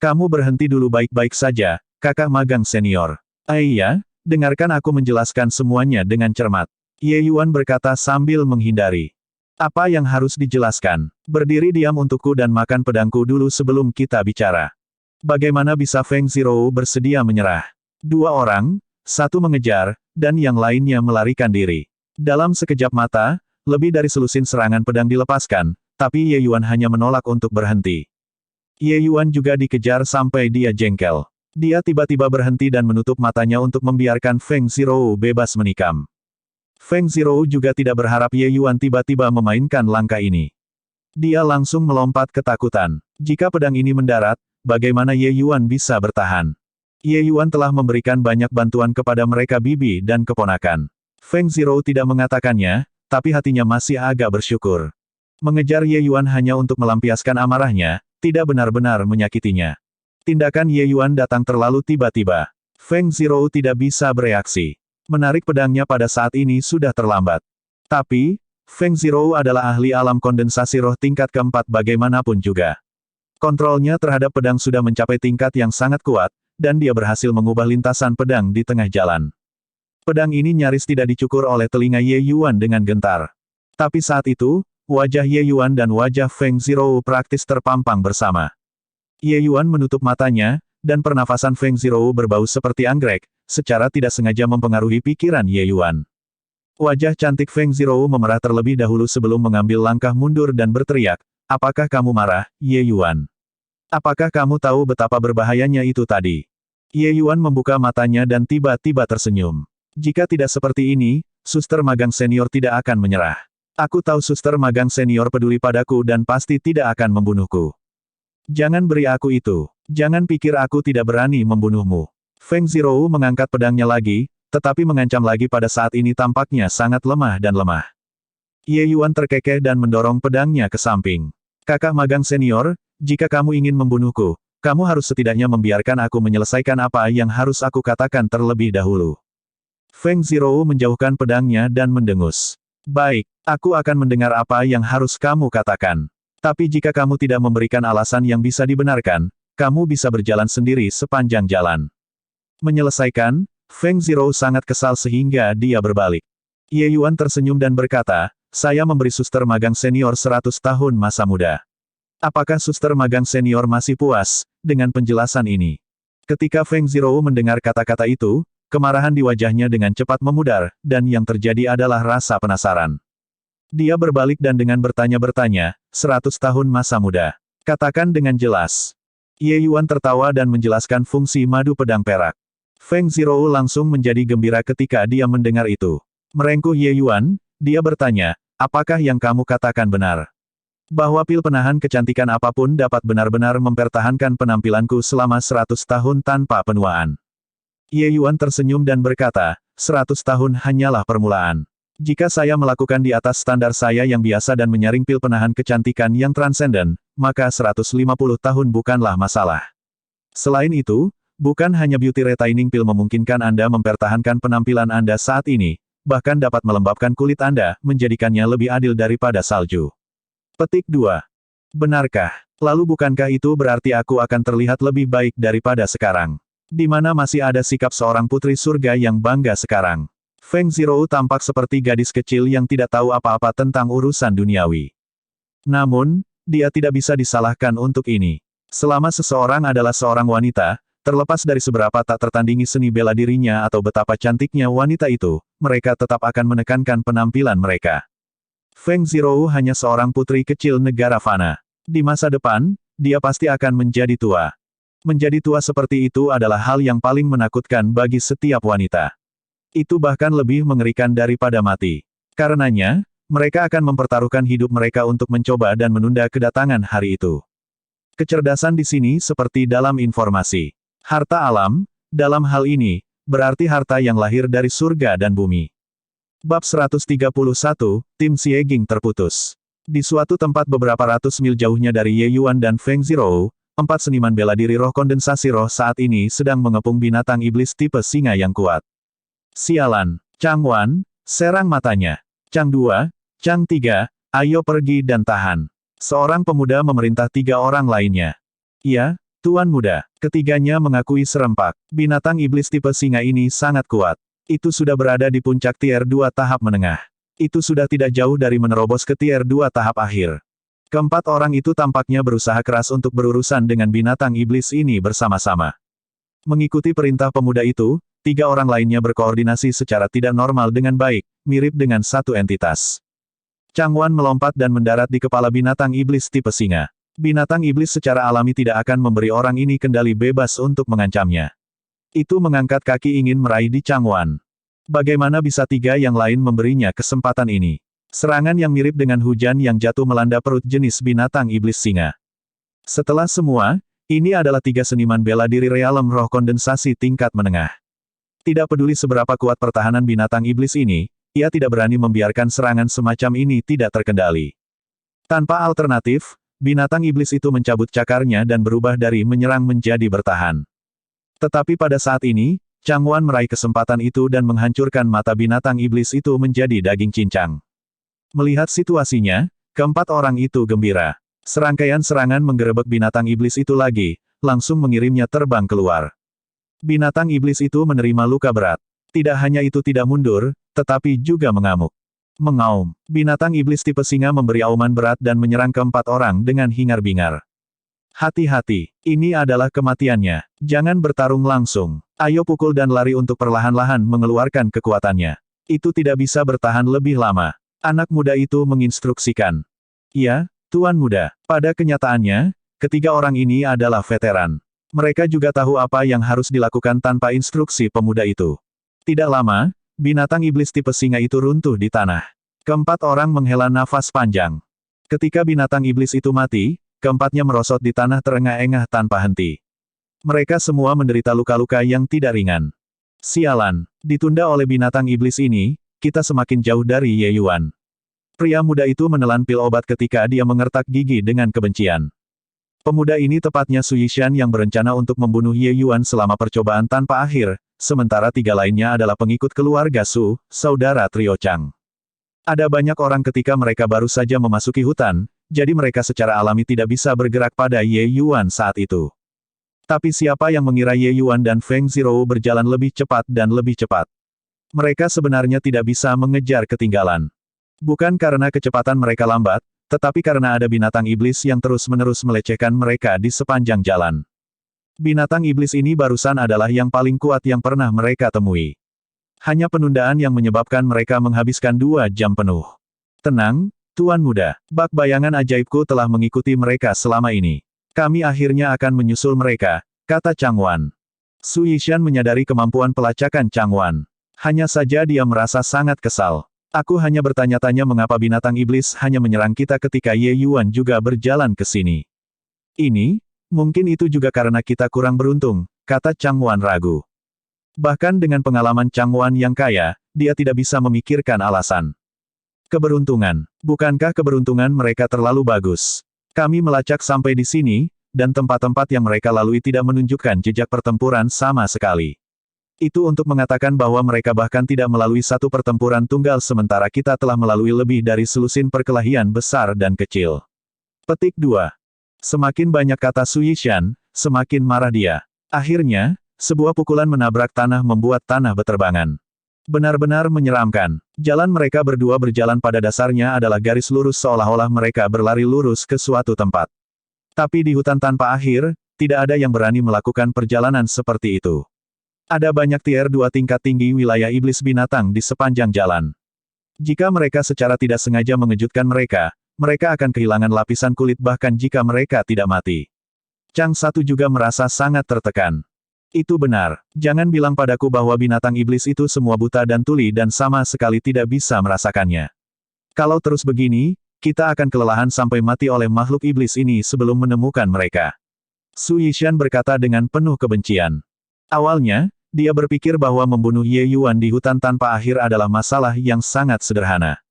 Speaker 1: Kamu berhenti dulu baik-baik saja, kakak magang senior. Iya, dengarkan aku menjelaskan semuanya dengan cermat. Ye Yuan berkata sambil menghindari. Apa yang harus dijelaskan? Berdiri diam untukku dan makan pedangku dulu sebelum kita bicara. Bagaimana bisa Feng Zirou bersedia menyerah? Dua orang, satu mengejar, dan yang lainnya melarikan diri. Dalam sekejap mata, lebih dari selusin serangan pedang dilepaskan, tapi Ye Yuan hanya menolak untuk berhenti. Ye Yuan juga dikejar sampai dia jengkel. Dia tiba-tiba berhenti dan menutup matanya untuk membiarkan Feng Zirou bebas menikam. Feng Zirou juga tidak berharap Ye Yuan tiba-tiba memainkan langkah ini. Dia langsung melompat ketakutan. Jika pedang ini mendarat, bagaimana Ye Yuan bisa bertahan? Ye Yuan telah memberikan banyak bantuan kepada mereka bibi dan keponakan. Feng Zirou tidak mengatakannya, tapi hatinya masih agak bersyukur. Mengejar Ye Yuan hanya untuk melampiaskan amarahnya, tidak benar-benar menyakitinya. Tindakan Ye Yuan datang terlalu tiba-tiba. Feng Zirou tidak bisa bereaksi. Menarik pedangnya pada saat ini sudah terlambat. Tapi, Feng Zirou adalah ahli alam kondensasi roh tingkat keempat bagaimanapun juga. Kontrolnya terhadap pedang sudah mencapai tingkat yang sangat kuat, dan dia berhasil mengubah lintasan pedang di tengah jalan. Pedang ini nyaris tidak dicukur oleh telinga Ye Yuan dengan gentar. Tapi saat itu, wajah Ye Yuan dan wajah Feng Zirou praktis terpampang bersama. Ye Yuan menutup matanya, dan pernafasan Feng Zirou berbau seperti anggrek, secara tidak sengaja mempengaruhi pikiran Ye Yuan. Wajah cantik Feng Zirou memerah terlebih dahulu sebelum mengambil langkah mundur dan berteriak, apakah kamu marah, Ye Yuan? Apakah kamu tahu betapa berbahayanya itu tadi? Ye Yuan membuka matanya dan tiba-tiba tersenyum. Jika tidak seperti ini, suster magang senior tidak akan menyerah. Aku tahu suster magang senior peduli padaku dan pasti tidak akan membunuhku. Jangan beri aku itu. Jangan pikir aku tidak berani membunuhmu. Feng Zirou mengangkat pedangnya lagi, tetapi mengancam lagi pada saat ini tampaknya sangat lemah dan lemah. Ye Yuan terkekeh dan mendorong pedangnya ke samping. Kakak magang senior, jika kamu ingin membunuhku, kamu harus setidaknya membiarkan aku menyelesaikan apa yang harus aku katakan terlebih dahulu. Feng Zirou menjauhkan pedangnya dan mendengus. Baik, aku akan mendengar apa yang harus kamu katakan. Tapi jika kamu tidak memberikan alasan yang bisa dibenarkan, kamu bisa berjalan sendiri sepanjang jalan. Menyelesaikan, Feng Zirou sangat kesal sehingga dia berbalik. Ye Yuan tersenyum dan berkata, saya memberi suster magang senior 100 tahun masa muda. Apakah suster magang senior masih puas dengan penjelasan ini? Ketika Feng Zirou mendengar kata-kata itu, kemarahan di wajahnya dengan cepat memudar, dan yang terjadi adalah rasa penasaran. Dia berbalik dan dengan bertanya-bertanya, 100 tahun masa muda. Katakan dengan jelas. Ye Yuan tertawa dan menjelaskan fungsi madu pedang perak. Feng Zirou langsung menjadi gembira ketika dia mendengar itu. Merengkuh Ye Yuan, dia bertanya, apakah yang kamu katakan benar? Bahwa pil penahan kecantikan apapun dapat benar-benar mempertahankan penampilanku selama 100 tahun tanpa penuaan. Ye Yuan tersenyum dan berkata, 100 tahun hanyalah permulaan. Jika saya melakukan di atas standar saya yang biasa dan menyaring pil penahan kecantikan yang transenden, maka 150 tahun bukanlah masalah. Selain itu, bukan hanya beauty retaining pill memungkinkan Anda mempertahankan penampilan Anda saat ini, bahkan dapat melembabkan kulit Anda, menjadikannya lebih adil daripada salju. Petik 2. Benarkah? Lalu bukankah itu berarti aku akan terlihat lebih baik daripada sekarang? Di mana masih ada sikap seorang putri surga yang bangga sekarang? Feng Zirou tampak seperti gadis kecil yang tidak tahu apa-apa tentang urusan duniawi. Namun, dia tidak bisa disalahkan untuk ini. Selama seseorang adalah seorang wanita, terlepas dari seberapa tak tertandingi seni bela dirinya atau betapa cantiknya wanita itu, mereka tetap akan menekankan penampilan mereka. Feng Zirou hanya seorang putri kecil negara fana. Di masa depan, dia pasti akan menjadi tua. Menjadi tua seperti itu adalah hal yang paling menakutkan bagi setiap wanita. Itu bahkan lebih mengerikan daripada mati. Karenanya, mereka akan mempertaruhkan hidup mereka untuk mencoba dan menunda kedatangan hari itu. Kecerdasan di sini seperti dalam informasi. Harta alam, dalam hal ini, berarti harta yang lahir dari surga dan bumi. Bab 131, Tim Sieging terputus. Di suatu tempat beberapa ratus mil jauhnya dari Ye Yuan dan Feng Zirou, 4 seniman bela diri roh kondensasi roh saat ini sedang mengepung binatang iblis tipe singa yang kuat. Sialan, Chang Wan, serang matanya. Chang 2, Chang 3, ayo pergi dan tahan. Seorang pemuda memerintah 3 orang lainnya. Iya, Tuan Muda. Ketiganya mengakui serempak. Binatang iblis tipe singa ini sangat kuat. Itu sudah berada di puncak tier 2 tahap menengah. Itu sudah tidak jauh dari menerobos ke tier 2 tahap akhir. Keempat orang itu tampaknya berusaha keras untuk berurusan dengan binatang iblis ini bersama-sama. Mengikuti perintah pemuda itu, 3 orang lainnya berkoordinasi secara tidak normal dengan baik, mirip dengan satu entitas. Chang Wan melompat dan mendarat di kepala binatang iblis tipe singa. Binatang iblis secara alami tidak akan memberi orang ini kendali bebas untuk mengancamnya. Itu mengangkat kaki ingin meraih di Chang Wan. Bagaimana bisa 3 yang lain memberinya kesempatan ini? Serangan yang mirip dengan hujan yang jatuh melanda perut jenis binatang iblis singa. Setelah semua, ini adalah 3 seniman bela diri realem roh kondensasi tingkat menengah. Tidak peduli seberapa kuat pertahanan binatang iblis ini, ia tidak berani membiarkan serangan semacam ini tidak terkendali. Tanpa alternatif, binatang iblis itu mencabut cakarnya dan berubah dari menyerang menjadi bertahan. Tetapi pada saat ini, Chang Wan meraih kesempatan itu dan menghancurkan mata binatang iblis itu menjadi daging cincang. Melihat situasinya, keempat orang itu gembira. Serangkaian serangan menggerebek binatang iblis itu lagi, langsung mengirimnya terbang keluar. Binatang iblis itu menerima luka berat. Tidak hanya itu tidak mundur, tetapi juga mengamuk. Mengaum. Binatang iblis tipe singa memberi auman berat dan menyerang keempat orang dengan hingar-bingar. Hati-hati, ini adalah kematiannya. Jangan bertarung langsung. Ayo pukul dan lari untuk perlahan-lahan mengeluarkan kekuatannya. Itu tidak bisa bertahan lebih lama. Anak muda itu menginstruksikan. Ya, Tuan Muda. Pada kenyataannya, ketiga orang ini adalah veteran. Mereka juga tahu apa yang harus dilakukan tanpa instruksi pemuda itu. Tidak lama, binatang iblis tipe singa itu runtuh di tanah. Keempat orang menghela nafas panjang. Ketika binatang iblis itu mati, keempatnya merosot di tanah terengah-engah tanpa henti. Mereka semua menderita luka-luka yang tidak ringan. Sialan, ditunda oleh binatang iblis ini, kita semakin jauh dari Ye Yuan. Pria muda itu menelan pil obat ketika dia mengertak gigi dengan kebencian. Pemuda ini tepatnya Su Yishan yang berencana untuk membunuh Ye Yuan selama percobaan tanpa akhir, sementara tiga lainnya adalah pengikut keluarga Su, saudara trio Chang. Ada banyak orang ketika mereka baru saja memasuki hutan, jadi mereka secara alami tidak bisa bergerak pada Ye Yuan saat itu. Tapi siapa yang mengira Ye Yuan dan Feng Zhou berjalan lebih cepat dan lebih cepat? Mereka sebenarnya tidak bisa mengejar ketinggalan. Bukan karena kecepatan mereka lambat, tetapi karena ada binatang iblis yang terus-menerus melecehkan mereka di sepanjang jalan. Binatang iblis ini barusan adalah yang paling kuat yang pernah mereka temui. Hanya penundaan yang menyebabkan mereka menghabiskan 2 jam penuh. Tenang, Tuan Muda, bak bayangan ajaibku telah mengikuti mereka selama ini. Kami akhirnya akan menyusul mereka, kata Chang Wan. Su Yishan menyadari kemampuan pelacakan Chang Wan. Hanya saja dia merasa sangat kesal. Aku hanya bertanya-tanya mengapa binatang iblis hanya menyerang kita ketika Ye Yuan juga berjalan ke sini. Mungkin itu juga karena kita kurang beruntung, kata Chang Wan ragu. Bahkan dengan pengalaman Chang Wan yang kaya, dia tidak bisa memikirkan alasan. Keberuntungan. Bukankah keberuntungan mereka terlalu bagus? Kami melacak sampai di sini, dan tempat-tempat yang mereka lalui tidak menunjukkan jejak pertempuran sama sekali. Itu untuk mengatakan bahwa mereka bahkan tidak melalui satu pertempuran tunggal sementara kita telah melalui lebih dari selusin perkelahian besar dan kecil. Petik 2. Semakin banyak kata Su Yishan, semakin marah dia. Akhirnya, sebuah pukulan menabrak tanah membuat tanah beterbangan. Benar-benar menyeramkan. Jalan mereka berdua berjalan pada dasarnya adalah garis lurus seolah-olah mereka berlari lurus ke suatu tempat. Tapi di hutan tanpa akhir, tidak ada yang berani melakukan perjalanan seperti itu. Ada banyak tier 2 tingkat tinggi wilayah iblis binatang di sepanjang jalan. Jika mereka secara tidak sengaja mengejutkan mereka, mereka akan kehilangan lapisan kulit bahkan jika mereka tidak mati. Chang Satu juga merasa sangat tertekan. Itu benar. Jangan bilang padaku bahwa binatang iblis itu semua buta dan tuli dan sama sekali tidak bisa merasakannya. Kalau terus begini, kita akan kelelahan sampai mati oleh makhluk iblis ini sebelum menemukan mereka. Su Yishan berkata dengan penuh kebencian. Awalnya, dia berpikir bahwa membunuh Ye Yuan di hutan tanpa akhir adalah masalah yang sangat sederhana.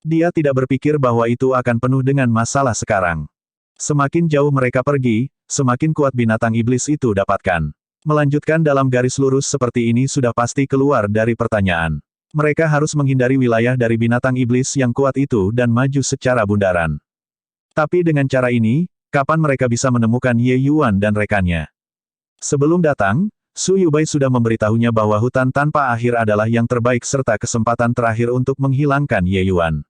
Speaker 1: Dia tidak berpikir bahwa itu akan penuh dengan masalah sekarang. Semakin jauh mereka pergi, semakin kuat binatang iblis itu dapatkan. Melanjutkan dalam garis lurus seperti ini sudah pasti keluar dari pertanyaan. Mereka harus menghindari wilayah dari binatang iblis yang kuat itu dan maju secara bundaran. Tapi dengan cara ini, kapan mereka bisa menemukan Ye Yuan dan rekannya? Sebelum datang, Su Yubai sudah memberitahunya bahwa hutan tanpa akhir adalah yang terbaik serta kesempatan terakhir untuk menghilangkan Ye Yuan.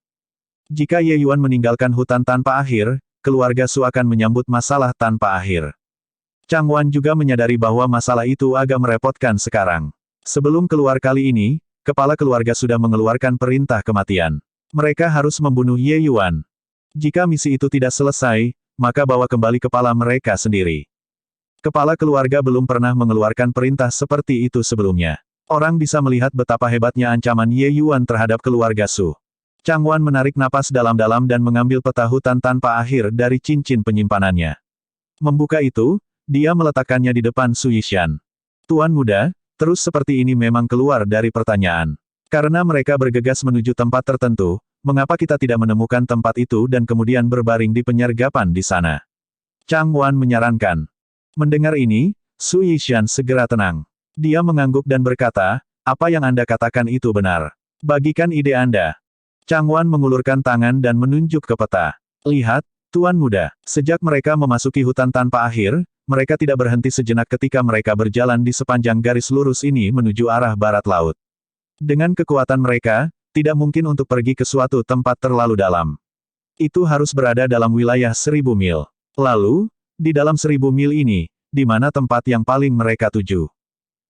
Speaker 1: Jika Ye Yuan meninggalkan hutan tanpa akhir, keluarga Su akan menyambut masalah tanpa akhir. Chang Wan juga menyadari bahwa masalah itu agak merepotkan sekarang. Sebelum keluar kali ini, kepala keluarga sudah mengeluarkan perintah kematian. Mereka harus membunuh Ye Yuan. Jika misi itu tidak selesai, maka bawa kembali kepala mereka sendiri. Kepala keluarga belum pernah mengeluarkan perintah seperti itu sebelumnya. Orang bisa melihat betapa hebatnya ancaman Ye Yuan terhadap keluarga Su. Chang Wan menarik napas dalam-dalam dan mengambil peta hutan tanpa akhir dari cincin penyimpanannya. Membuka itu, dia meletakkannya di depan Su Yishan. Tuan Muda, terus seperti ini memang keluar dari pertanyaan. Karena mereka bergegas menuju tempat tertentu, mengapa kita tidak menemukan tempat itu dan kemudian berbaring di penyergapan di sana? Chang Wan menyarankan. Mendengar ini, Su Yishan segera tenang. Dia mengangguk dan berkata, apa yang Anda katakan itu benar. Bagikan ide Anda. Chang Wan mengulurkan tangan dan menunjuk ke peta. Lihat, Tuan Muda, sejak mereka memasuki hutan tanpa akhir, mereka tidak berhenti sejenak ketika mereka berjalan di sepanjang garis lurus ini menuju arah barat laut. Dengan kekuatan mereka, tidak mungkin untuk pergi ke suatu tempat terlalu dalam. Itu harus berada dalam wilayah 1000 mil. Lalu, di dalam 1000 mil ini, di mana tempat yang paling mereka tuju?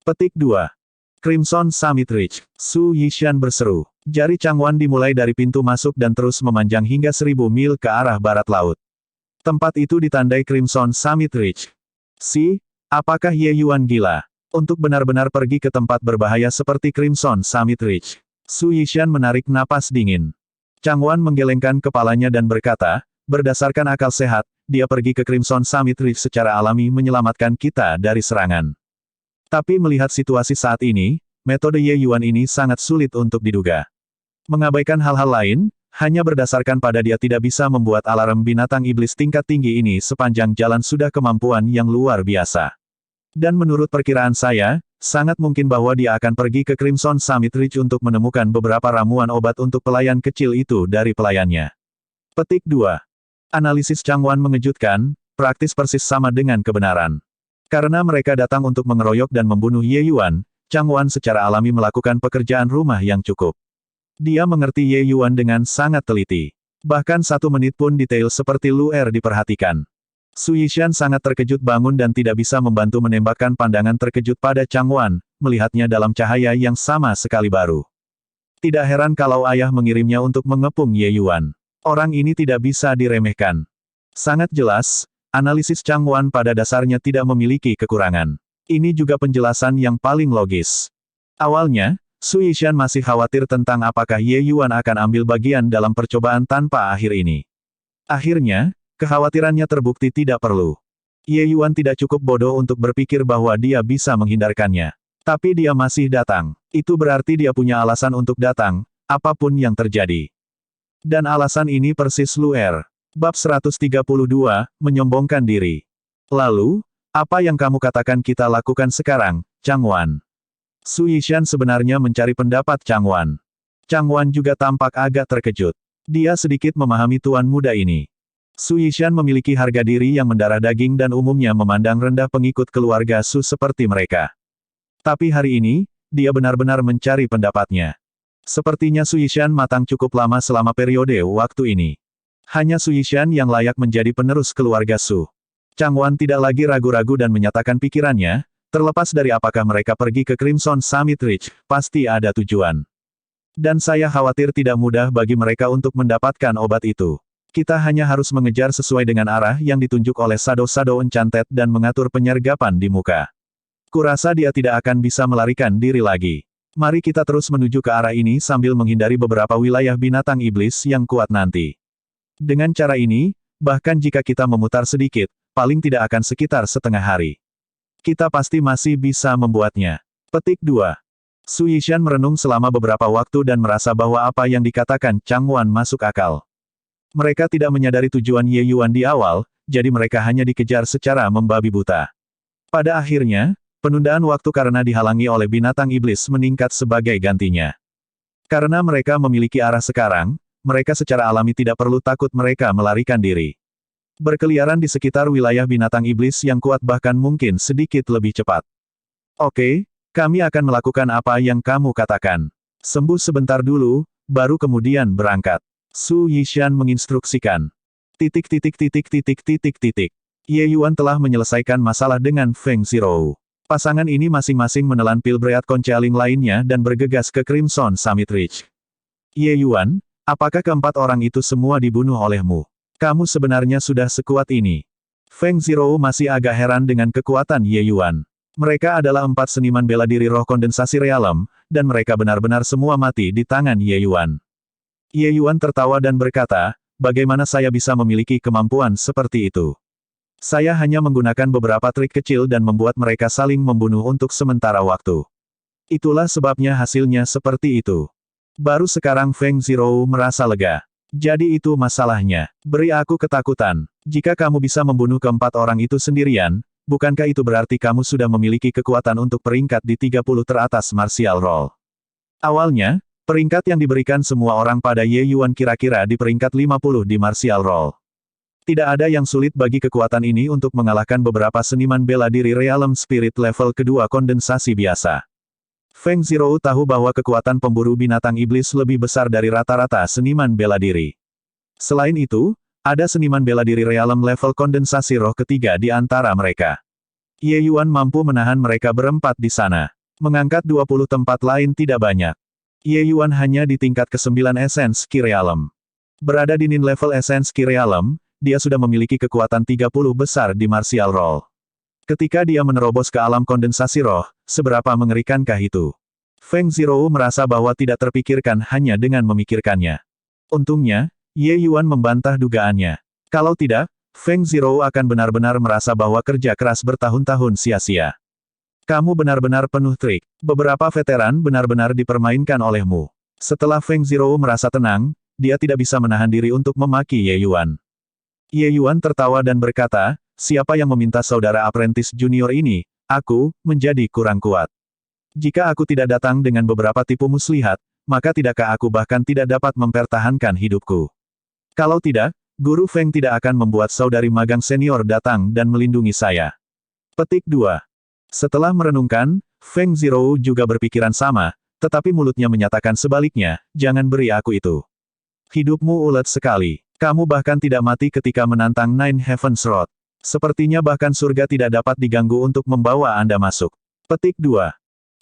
Speaker 1: Petik 2. Crimson Summit Ridge. Su Yishan berseru. Jari Chang Wan dimulai dari pintu masuk dan terus memanjang hingga 1000 mil ke arah barat laut. Tempat itu ditandai Crimson Summit Ridge. Apakah Ye Yuan gila? Untuk benar-benar pergi ke tempat berbahaya seperti Crimson Summit Ridge. Su Yishan menarik napas dingin. Chang Wan menggelengkan kepalanya dan berkata, berdasarkan akal sehat, dia pergi ke Crimson Summit Ridge secara alami menyelamatkan kita dari serangan. Tapi melihat situasi saat ini, metode Ye Yuan ini sangat sulit untuk diduga. Mengabaikan hal-hal lain, Hanya berdasarkan pada dia tidak bisa membuat alarm binatang iblis tingkat tinggi ini sepanjang jalan sudah kemampuan yang luar biasa. Dan menurut perkiraan saya, sangat mungkin bahwa dia akan pergi ke Crimson Summit Ridge untuk menemukan beberapa ramuan obat untuk pelayan kecil itu dari pelayannya. Petik 2. Analisis Changwan mengejutkan, praktis persis sama dengan kebenaran. Karena mereka datang untuk mengeroyok dan membunuh Ye Yuan, Changwan secara alami melakukan pekerjaan rumah yang cukup. Dia mengerti Ye Yuan dengan sangat teliti. Bahkan 1 menit pun detail seperti Luer diperhatikan. Su Yishan sangat terkejut bangun dan tidak bisa membantu menembakkan pandangan terkejut pada Changwan, melihatnya dalam cahaya yang sama sekali baru. Tidak heran kalau ayah mengirimnya untuk mengepung Ye Yuan. Orang ini tidak bisa diremehkan. Sangat jelas, analisis Changwan pada dasarnya tidak memiliki kekurangan. Ini juga penjelasan yang paling logis. Awalnya, Su Yishan masih khawatir tentang apakah Ye Yuan akan ambil bagian dalam percobaan tanpa akhir ini. Akhirnya, kekhawatirannya terbukti tidak perlu. Ye Yuan tidak cukup bodoh untuk berpikir bahwa dia bisa menghindarkannya. Tapi dia masih datang. Itu berarti dia punya alasan untuk datang, apapun yang terjadi. Dan alasan ini persis Luer. Bab 132, menyombongkan diri. Lalu, apa yang kamu katakan kita lakukan sekarang, Changwan? Su Yishan sebenarnya mencari pendapat Changwan. Changwan juga tampak agak terkejut. Dia sedikit memahami tuan muda ini. Su Yishan memiliki harga diri yang mendarah daging dan umumnya memandang rendah pengikut keluarga Su seperti mereka. Tapi hari ini, dia benar-benar mencari pendapatnya. Sepertinya Su Yishan matang cukup lama selama periode waktu ini. Hanya Su Yishan yang layak menjadi penerus keluarga Su. Changwan tidak lagi ragu-ragu dan menyatakan pikirannya, terlepas dari apakah mereka pergi ke Crimson Summit Ridge, pasti ada tujuan. Dan saya khawatir tidak mudah bagi mereka untuk mendapatkan obat itu. Kita hanya harus mengejar sesuai dengan arah yang ditunjuk oleh Shadow Enchanted dan mengatur penyergapan di muka. Kurasa dia tidak akan bisa melarikan diri lagi. Mari kita terus menuju ke arah ini sambil menghindari beberapa wilayah binatang iblis yang kuat nanti. Dengan cara ini, bahkan jika kita memutar sedikit, paling tidak akan sekitar setengah hari. Kita pasti masih bisa membuatnya. Petik 2. Su Yishan merenung selama beberapa waktu dan merasa bahwa apa yang dikatakan Changwan masuk akal. Mereka tidak menyadari tujuan Ye Yuan di awal, jadi mereka hanya dikejar secara membabi buta. Pada akhirnya, penundaan waktu karena dihalangi oleh binatang iblis meningkat sebagai gantinya. Karena mereka memiliki arah sekarang, mereka secara alami tidak perlu takut mereka melarikan diri. Berkeliaran di sekitar wilayah binatang iblis yang kuat bahkan mungkin sedikit lebih cepat. Oke, kami akan melakukan apa yang kamu katakan. Sembuh sebentar dulu, baru kemudian berangkat. Su Yishan menginstruksikan. Ye Yuan telah menyelesaikan masalah dengan Feng Zirou. Pasangan ini masing-masing menelan pil Breat Concealing lainnya dan bergegas ke Crimson Summit Ridge. Ye Yuan, apakah keempat orang itu semua dibunuh olehmu? Kamu sebenarnya sudah sekuat ini. Feng Zirou masih agak heran dengan kekuatan Ye Yuan. Mereka adalah 4 seniman bela diri roh kondensasi realem, dan mereka benar-benar semua mati di tangan Ye Yuan. Ye Yuan tertawa dan berkata, bagaimana saya bisa memiliki kemampuan seperti itu? Saya hanya menggunakan beberapa trik kecil dan membuat mereka saling membunuh untuk sementara waktu. Itulah sebabnya hasilnya seperti itu. Baru sekarang Feng Zirou merasa lega. Jadi itu masalahnya. Beri aku ketakutan. Jika kamu bisa membunuh keempat orang itu sendirian, bukankah itu berarti kamu sudah memiliki kekuatan untuk peringkat di 30 teratas Martial Roll? Awalnya, peringkat yang diberikan semua orang pada Ye Yuan kira-kira di peringkat 50 di Martial Roll. Tidak ada yang sulit bagi kekuatan ini untuk mengalahkan beberapa seniman bela diri Realem Spirit level kedua kondensasi biasa. Feng Zirou tahu bahwa kekuatan pemburu binatang iblis lebih besar dari rata-rata seniman bela diri. Selain itu, ada seniman bela diri Realem level kondensasi roh ketiga di antara mereka. Ye Yuan mampu menahan mereka berempat di sana. Mengangkat 20 tempat lain tidak banyak. Ye Yuan hanya di tingkat ke-9 Essence Ki Realem. Berada di Nin level Essence Ki Realem, dia sudah memiliki kekuatan 30 besar di Martial Roll. Ketika dia menerobos ke alam kondensasi roh, seberapa mengerikankah itu? Feng Zirou merasa bahwa tidak terpikirkan hanya dengan memikirkannya. Untungnya, Ye Yuan membantah dugaannya. Kalau tidak, Feng Zirou akan benar-benar merasa bahwa kerja keras bertahun-tahun sia-sia. Kamu benar-benar penuh trik. Beberapa veteran benar-benar dipermainkan olehmu. Setelah Feng Zirou merasa tenang, dia tidak bisa menahan diri untuk memaki Ye Yuan. Ye Yuan tertawa dan berkata, siapa yang meminta saudara apprentice junior ini, aku, menjadi kurang kuat. Jika aku tidak datang dengan beberapa tipu muslihat, maka tidakkah aku bahkan tidak dapat mempertahankan hidupku. Kalau tidak, Guru Feng tidak akan membuat saudari magang senior datang dan melindungi saya. Petik 2. Setelah merenungkan, Feng Zhou juga berpikiran sama, tetapi mulutnya menyatakan sebaliknya, jangan beri aku itu. Hidupmu ulet sekali. Kamu bahkan tidak mati ketika menantang Nine Heavens Road. Sepertinya bahkan surga tidak dapat diganggu untuk membawa Anda masuk. Petik 2.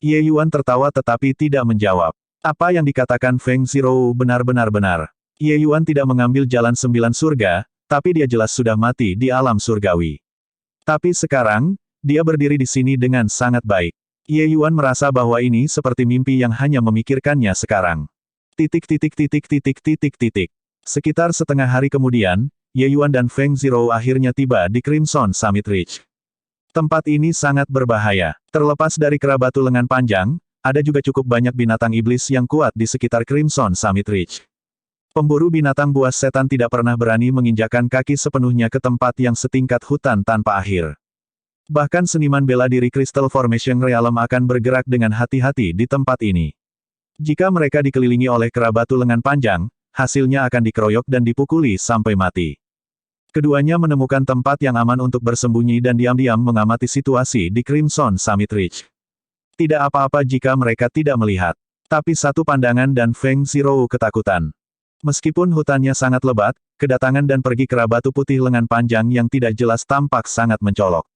Speaker 1: Ye Yuan tertawa tetapi tidak menjawab. Apa yang dikatakan Feng Zhou benar-benar benar. Ye Yuan tidak mengambil jalan 9 surga, tapi dia jelas sudah mati di alam surgawi. Tapi sekarang, dia berdiri di sini dengan sangat baik. Ye Yuan merasa bahwa ini seperti mimpi yang hanya memikirkannya sekarang. Sekitar setengah hari kemudian, Ye Yuan dan Feng Zhou akhirnya tiba di Crimson Summit Ridge. Tempat ini sangat berbahaya. Terlepas dari kera batu lengan panjang, ada juga cukup banyak binatang iblis yang kuat di sekitar Crimson Summit Ridge. Pemburu binatang buas setan tidak pernah berani menginjakkan kaki sepenuhnya ke tempat yang setingkat hutan tanpa akhir. Bahkan seniman bela diri Crystal Formation Realm akan bergerak dengan hati-hati di tempat ini. Jika mereka dikelilingi oleh kera batu lengan panjang, hasilnya akan dikeroyok dan dipukuli sampai mati. Keduanya menemukan tempat yang aman untuk bersembunyi dan diam-diam mengamati situasi di Crimson Summit Ridge. Tidak apa-apa jika mereka tidak melihat. Tapi satu pandangan dan Feng Zhou ketakutan. Meskipun hutannya sangat lebat, kedatangan dan pergi kera batu putih lengan panjang yang tidak jelas tampak sangat mencolok.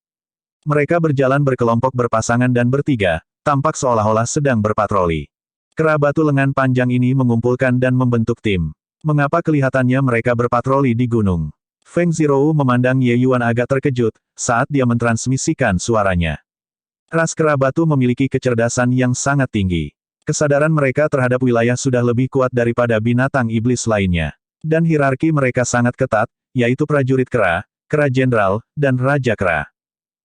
Speaker 1: Mereka berjalan berkelompok berpasangan dan bertiga, tampak seolah-olah sedang berpatroli. Kera batu lengan panjang ini mengumpulkan dan membentuk tim. Mengapa kelihatannya mereka berpatroli di gunung? Feng Zhou memandang Ye Yuan agak terkejut, saat dia mentransmisikan suaranya. Ras kera batu memiliki kecerdasan yang sangat tinggi. Kesadaran mereka terhadap wilayah sudah lebih kuat daripada binatang iblis lainnya. Dan hierarki mereka sangat ketat, yaitu prajurit kera, kera jenderal, dan raja kera.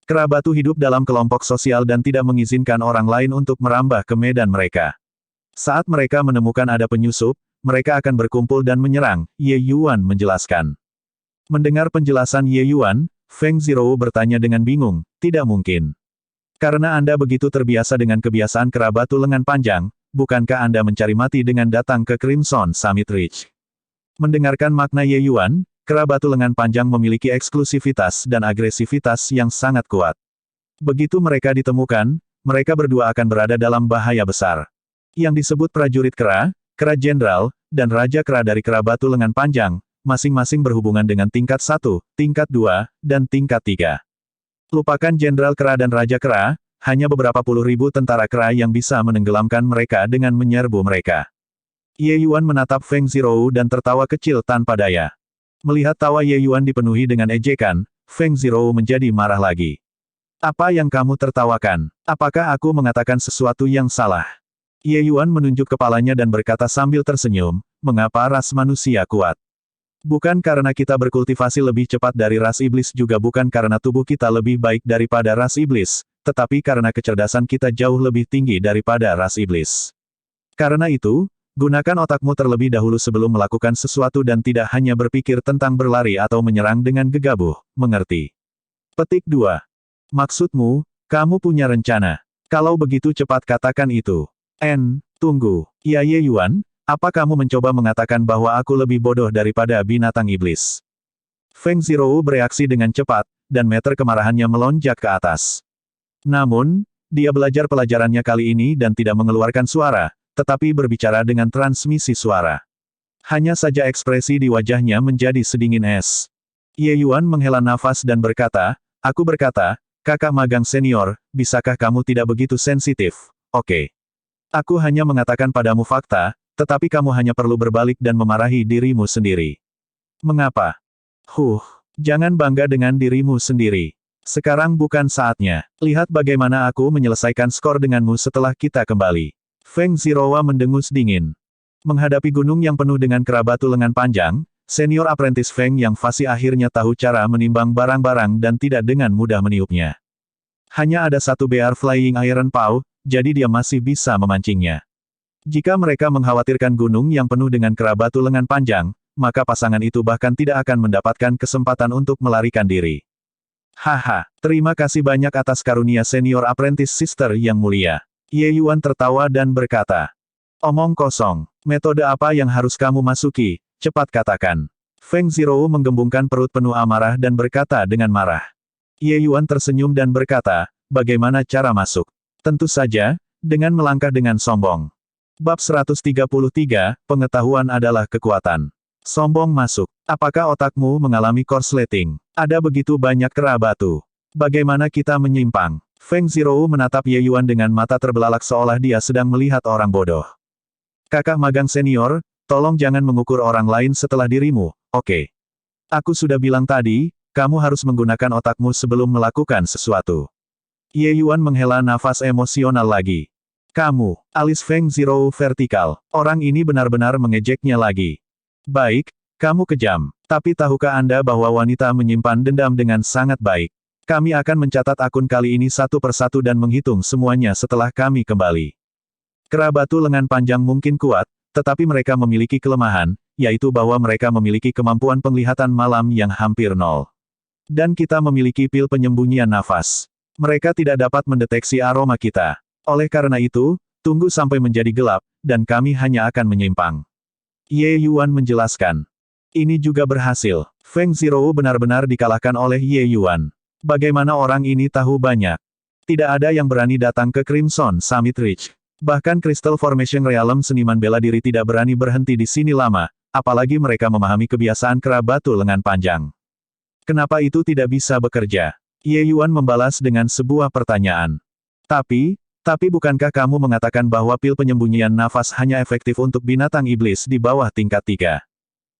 Speaker 1: Kera batu hidup dalam kelompok sosial dan tidak mengizinkan orang lain untuk merambah ke medan mereka. Saat mereka menemukan ada penyusup, mereka akan berkumpul dan menyerang, Ye Yuan menjelaskan. Mendengar penjelasan Ye Yuan, Feng Zhou bertanya dengan bingung, tidak mungkin. Karena Anda begitu terbiasa dengan kebiasaan kera batu lengan panjang, bukankah Anda mencari mati dengan datang ke Crimson Summit Ridge? Mendengarkan makna Ye Yuan, kera batu lengan panjang memiliki eksklusivitas dan agresivitas yang sangat kuat. Begitu mereka ditemukan, mereka berdua akan berada dalam bahaya besar. Yang disebut prajurit kera, kera jenderal, dan raja kera dari kera batu lengan panjang, masing-masing berhubungan dengan tingkat 1, tingkat 2, dan tingkat 3. Lupakan jenderal kera dan raja kera, hanya beberapa puluh ribu tentara kera yang bisa menenggelamkan mereka dengan menyerbu mereka. Ye Yuan menatap Feng Zhou dan tertawa kecil tanpa daya. Melihat tawa Ye Yuan dipenuhi dengan ejekan, Feng Zhou menjadi marah lagi. Apa yang kamu tertawakan? Apakah aku mengatakan sesuatu yang salah? Ye Yuan menunjuk kepalanya dan berkata sambil tersenyum, mengapa ras manusia kuat? Bukan karena kita berkultivasi lebih cepat dari ras iblis, juga bukan karena tubuh kita lebih baik daripada ras iblis, tetapi karena kecerdasan kita jauh lebih tinggi daripada ras iblis. Karena itu, gunakan otakmu terlebih dahulu sebelum melakukan sesuatu dan tidak hanya berpikir tentang berlari atau menyerang dengan gegabah, mengerti? Petik 2. Maksudmu, kamu punya rencana. Kalau begitu cepat katakan itu. Tunggu. Ya Ye Yuan, apa kamu mencoba mengatakan bahwa aku lebih bodoh daripada binatang iblis? Feng Zhou bereaksi dengan cepat, dan meter kemarahannya melonjak ke atas. Namun, dia belajar pelajarannya kali ini dan tidak mengeluarkan suara, tetapi berbicara dengan transmisi suara. Hanya saja ekspresi di wajahnya menjadi sedingin es. Ye Yuan menghela nafas dan berkata, aku berkata, kakak magang senior, bisakah kamu tidak begitu sensitif? Oke. Aku hanya mengatakan padamu fakta, tetapi kamu hanya perlu berbalik dan memarahi dirimu sendiri. Mengapa? Jangan bangga dengan dirimu sendiri. Sekarang bukan saatnya. Lihat bagaimana aku menyelesaikan skor denganmu setelah kita kembali. Feng Zhou mendengus dingin. Menghadapi gunung yang penuh dengan kera batu lengan panjang, senior apprentice Feng yang fasih akhirnya tahu cara menimbang barang-barang dan tidak dengan mudah meniupnya. Hanya ada satu bear flying iron paw, jadi dia masih bisa memancingnya. Jika mereka mengkhawatirkan gunung yang penuh dengan kera batu lengan panjang, maka pasangan itu bahkan tidak akan mendapatkan kesempatan untuk melarikan diri. Haha, terima kasih banyak atas karunia senior apprentice sister yang mulia. Ye Yuan tertawa dan berkata, omong kosong, metode apa yang harus kamu masuki, cepat katakan. Feng Zirou menggembungkan perut penuh amarah dan berkata dengan marah. Ye Yuan tersenyum dan berkata, bagaimana cara masuk? Tentu saja, dengan melangkah dengan sombong. Bab 133, pengetahuan adalah kekuatan. Sombong masuk. Apakah otakmu mengalami korsleting? Ada begitu banyak kera batu. Bagaimana kita menyimpang? Feng Zirou menatap Ye Yuan dengan mata terbelalak seolah dia sedang melihat orang bodoh. Kakak magang senior, tolong jangan mengukur orang lain setelah dirimu, oke? Aku sudah bilang tadi, kamu harus menggunakan otakmu sebelum melakukan sesuatu. Ye Yuan menghela nafas emosional lagi. Kamu, alis Feng Zirou vertikal. Orang ini benar-benar mengejeknya lagi. Baik, kamu kejam. Tapi tahukah Anda bahwa wanita menyimpan dendam dengan sangat baik? Kami akan mencatat akun kali ini satu persatu dan menghitung semuanya setelah kami kembali. Kera batu lengan panjang mungkin kuat, tetapi mereka memiliki kelemahan, yaitu bahwa mereka memiliki kemampuan penglihatan malam yang hampir nol. Dan kita memiliki pil penyembunyian nafas. Mereka tidak dapat mendeteksi aroma kita. Oleh karena itu, tunggu sampai menjadi gelap, dan kami hanya akan menyimpang. Ye Yuan menjelaskan. Ini juga berhasil. Feng Zirou benar-benar dikalahkan oleh Ye Yuan. Bagaimana orang ini tahu banyak? Tidak ada yang berani datang ke Crimson Summit Ridge. Bahkan Crystal Formation Realm seniman bela diri tidak berani berhenti di sini lama, apalagi mereka memahami kebiasaan kera batu lengan panjang. Kenapa itu tidak bisa bekerja? Ye Yuan membalas dengan sebuah pertanyaan. Tapi bukankah kamu mengatakan bahwa pil penyembunyian nafas hanya efektif untuk binatang iblis di bawah tingkat 3?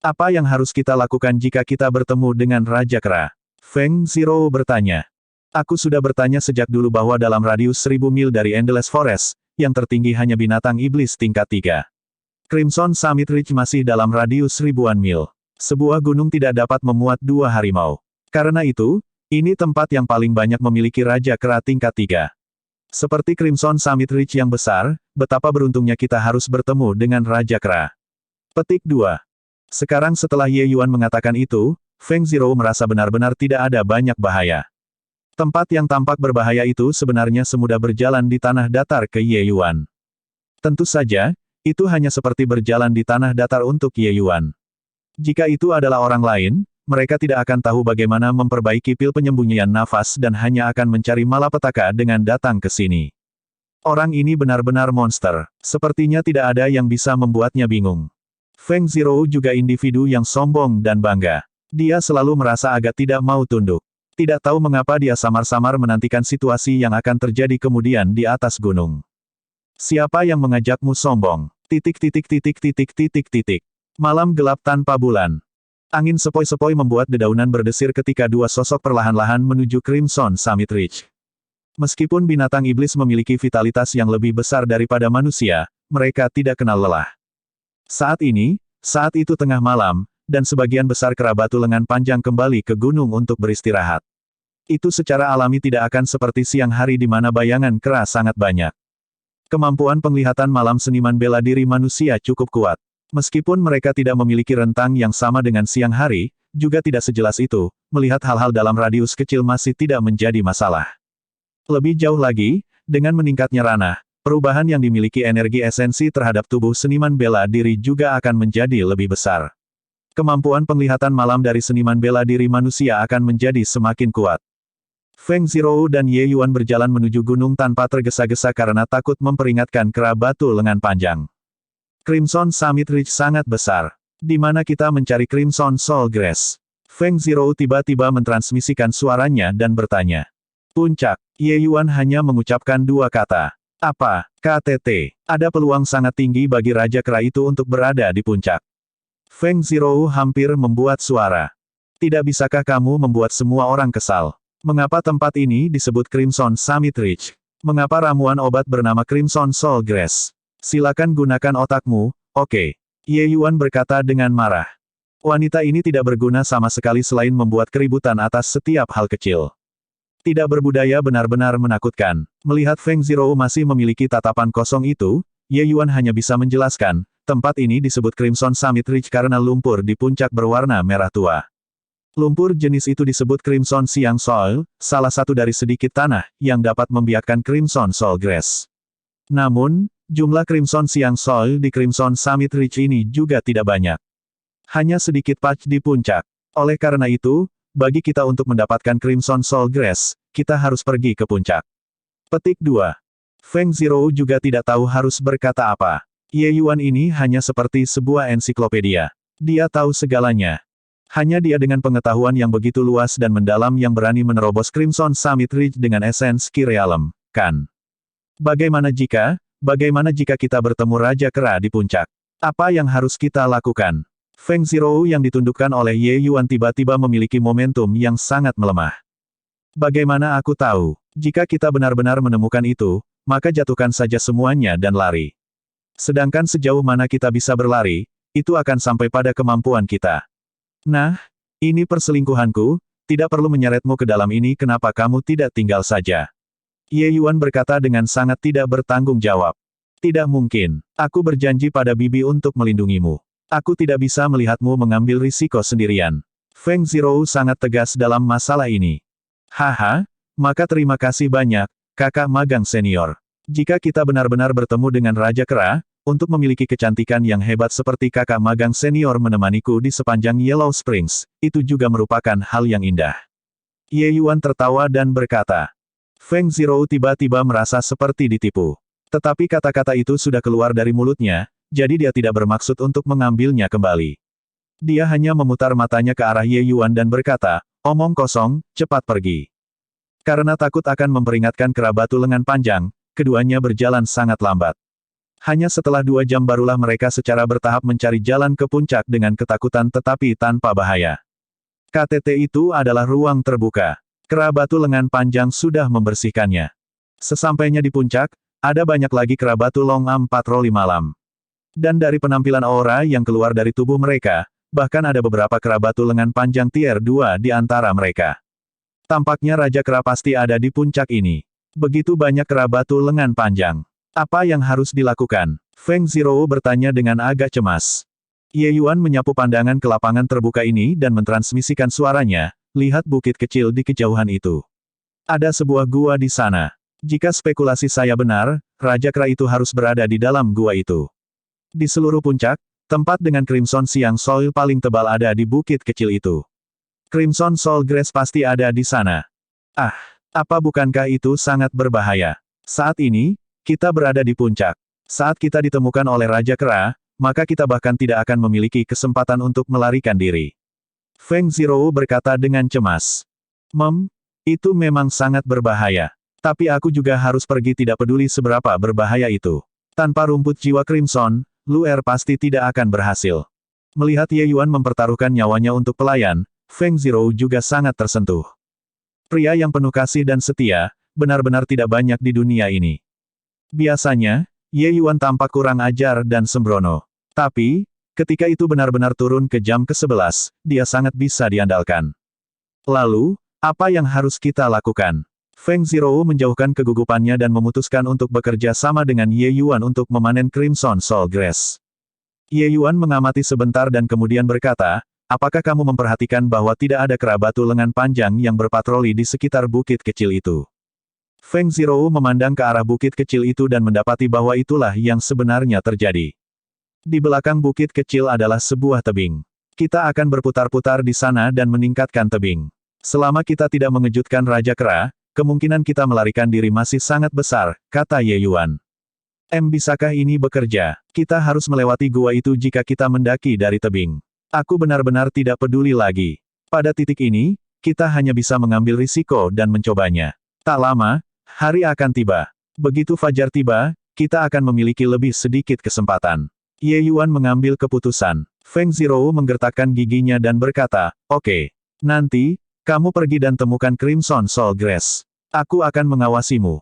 Speaker 1: Apa yang harus kita lakukan jika kita bertemu dengan Raja Kera? Feng Zirou bertanya. Aku sudah bertanya sejak dulu bahwa dalam radius 1000 mil dari Endless Forest, yang tertinggi hanya binatang iblis tingkat 3. Crimson Summit Ridge masih dalam radius ribuan mil. Sebuah gunung tidak dapat memuat 2 harimau. Karena itu, ini tempat yang paling banyak memiliki Raja Kera tingkat 3. Seperti Crimson Summit Ridge yang besar, betapa beruntungnya kita harus bertemu dengan Raja Kera. Petik 2. Sekarang setelah Ye Yuan mengatakan itu, Feng Zirou merasa benar-benar tidak ada banyak bahaya. Tempat yang tampak berbahaya itu sebenarnya semudah berjalan di tanah datar ke Ye Yuan. Tentu saja, itu hanya seperti berjalan di tanah datar untuk Ye Yuan. Jika itu adalah orang lain, mereka tidak akan tahu bagaimana memperbaiki pil penyembunyian nafas dan hanya akan mencari malapetaka dengan datang ke sini. Orang ini benar-benar monster. Sepertinya tidak ada yang bisa membuatnya bingung. Feng Zirou juga individu yang sombong dan bangga. Dia selalu merasa agak tidak mau tunduk. Tidak tahu mengapa dia samar-samar menantikan situasi yang akan terjadi kemudian di atas gunung. Siapa yang mengajakmu sombong? Malam gelap tanpa bulan. Angin sepoi-sepoi membuat dedaunan berdesir ketika dua sosok perlahan-lahan menuju Crimson Summit Ridge. Meskipun binatang iblis memiliki vitalitas yang lebih besar daripada manusia, mereka tidak kenal lelah. Saat itu tengah malam, dan sebagian besar kera batu lengan panjang kembali ke gunung untuk beristirahat. Itu secara alami tidak akan seperti siang hari di mana bayangan kera sangat banyak. Kemampuan penglihatan malam seniman bela diri manusia cukup kuat. Meskipun mereka tidak memiliki rentang yang sama dengan siang hari, juga tidak sejelas itu, melihat hal-hal dalam radius kecil masih tidak menjadi masalah. Lebih jauh lagi, dengan meningkatnya ranah, perubahan yang dimiliki energi esensi terhadap tubuh seniman bela diri juga akan menjadi lebih besar. Kemampuan penglihatan malam dari seniman bela diri manusia akan menjadi semakin kuat. Feng Zirou dan Ye Yuan berjalan menuju gunung tanpa tergesa-gesa karena takut memperingatkan kera batu lengan panjang. Crimson Summit Ridge sangat besar. Di mana kita mencari Crimson Soul Grass? Feng Zirou tiba-tiba mentransmisikan suaranya dan bertanya. Puncak. Ye Yuan hanya mengucapkan dua kata. Apa? KTT. Ada peluang sangat tinggi bagi Raja Kera itu untuk berada di puncak. Feng Zirou hampir membuat suara. Tidak bisakah kamu membuat semua orang kesal? Mengapa tempat ini disebut Crimson Summit Ridge? Mengapa ramuan obat bernama Crimson Soul Grass? Silakan gunakan otakmu, oke. Ye Yuan berkata dengan marah. Wanita ini tidak berguna sama sekali selain membuat keributan atas setiap hal kecil. Tidak berbudaya benar-benar menakutkan. Melihat Feng Zirou masih memiliki tatapan kosong itu, Ye Yuan hanya bisa menjelaskan, tempat ini disebut Crimson Summit Ridge karena lumpur di puncak berwarna merah tua. Lumpur jenis itu disebut Crimson Siang Soil, salah satu dari sedikit tanah yang dapat membiakkan Crimson Soul Grass. Namun, jumlah Crimson Siang Soil di Crimson Summit Ridge ini juga tidak banyak. Hanya sedikit patch di puncak. Oleh karena itu, bagi kita untuk mendapatkan Crimson Soul Grass, kita harus pergi ke puncak. Petik 2. Feng Zhou juga tidak tahu harus berkata apa. Ye Yuan ini hanya seperti sebuah ensiklopedia. Dia tahu segalanya. Hanya dia dengan pengetahuan yang begitu luas dan mendalam yang berani menerobos Crimson Summit Ridge dengan esens Ki Realm, kan? Bagaimana jika kita bertemu Raja Kera di puncak? Apa yang harus kita lakukan? Feng Zhou yang ditundukkan oleh Ye Yuan tiba-tiba memiliki momentum yang sangat melemah. Bagaimana aku tahu? Jika kita benar-benar menemukan itu, maka jatuhkan saja semuanya dan lari. Sedangkan sejauh mana kita bisa berlari, itu akan sampai pada kemampuan kita. Nah, ini perselingkuhanku, tidak perlu menyeretmu ke dalam ini, kenapa kamu tidak tinggal saja? Ye Yuan berkata dengan sangat tidak bertanggung jawab. Tidak mungkin, aku berjanji pada bibi untuk melindungimu. Aku tidak bisa melihatmu mengambil risiko sendirian. Feng Zhou sangat tegas dalam masalah ini. Haha, maka terima kasih banyak, kakak magang senior. Jika kita benar-benar bertemu dengan Raja Kera, untuk memiliki kecantikan yang hebat seperti kakak magang senior menemaniku di sepanjang Yellow Springs, itu juga merupakan hal yang indah. Ye Yuan tertawa dan berkata. Feng Zhou tiba-tiba merasa seperti ditipu. Tetapi kata-kata itu sudah keluar dari mulutnya, jadi dia tidak bermaksud untuk mengambilnya kembali. Dia hanya memutar matanya ke arah Ye Yuan dan berkata, omong kosong, cepat pergi. Karena takut akan memperingatkan kera batu lengan panjang, keduanya berjalan sangat lambat. Hanya setelah 2 jam barulah mereka secara bertahap mencari jalan ke puncak dengan ketakutan tetapi tanpa bahaya. KTT itu adalah ruang terbuka. Kera batu lengan panjang sudah membersihkannya. Sesampainya di puncak, ada banyak lagi kera batu long arm patroli malam. Dan dari penampilan aura yang keluar dari tubuh mereka, bahkan ada beberapa kera batu lengan panjang tier 2 di antara mereka. Tampaknya Raja Kera pasti ada di puncak ini. Begitu banyak kera batu lengan panjang. Apa yang harus dilakukan? Feng Zhou bertanya dengan agak cemas. Ye Yuan menyapu pandangan ke lapangan terbuka ini dan mentransmisikan suaranya, lihat bukit kecil di kejauhan itu. Ada sebuah gua di sana. Jika spekulasi saya benar, Raja Kera itu harus berada di dalam gua itu. Di seluruh puncak, tempat dengan Crimson Siang Soil paling tebal ada di bukit kecil itu. Crimson Soul Grass pasti ada di sana. Ah, apa bukankah itu sangat berbahaya? Saat ini, kita berada di puncak. Saat kita ditemukan oleh Raja Kera, maka kita bahkan tidak akan memiliki kesempatan untuk melarikan diri. Feng Zhou berkata dengan cemas. Itu memang sangat berbahaya. Tapi aku juga harus pergi, tidak peduli seberapa berbahaya itu. Tanpa rumput jiwa Crimson, Luer pasti tidak akan berhasil. Melihat Ye Yuan mempertaruhkan nyawanya untuk pelayan, Feng Zhou juga sangat tersentuh. Pria yang penuh kasih dan setia, benar-benar tidak banyak di dunia ini. Biasanya, Ye Yuan tampak kurang ajar dan sembrono. Tapi, ketika itu benar-benar turun ke jam ke-11, dia sangat bisa diandalkan. Lalu, apa yang harus kita lakukan? Feng Zhou menjauhkan kegugupannya dan memutuskan untuk bekerja sama dengan Ye Yuan untuk memanen Crimson Soul Grass. Ye Yuan mengamati sebentar dan kemudian berkata, apakah kamu memperhatikan bahwa tidak ada kera batu lengan panjang yang berpatroli di sekitar bukit kecil itu? Feng Zhou memandang ke arah bukit kecil itu dan mendapati bahwa itulah yang sebenarnya terjadi. Di belakang bukit kecil adalah sebuah tebing. Kita akan berputar-putar di sana dan meningkatkan tebing. Selama kita tidak mengejutkan Raja Kera, kemungkinan kita melarikan diri masih sangat besar, kata Ye Yuan. Bisakah ini bekerja? Kita harus melewati gua itu jika kita mendaki dari tebing. Aku benar-benar tidak peduli lagi. Pada titik ini, kita hanya bisa mengambil risiko dan mencobanya. Tak lama, hari akan tiba. Begitu fajar tiba, kita akan memiliki lebih sedikit kesempatan. Ye Yuan mengambil keputusan. Feng Zhou menggertakkan giginya dan berkata, oke. Nanti, kamu pergi dan temukan Crimson Soul Grass. Aku akan mengawasimu.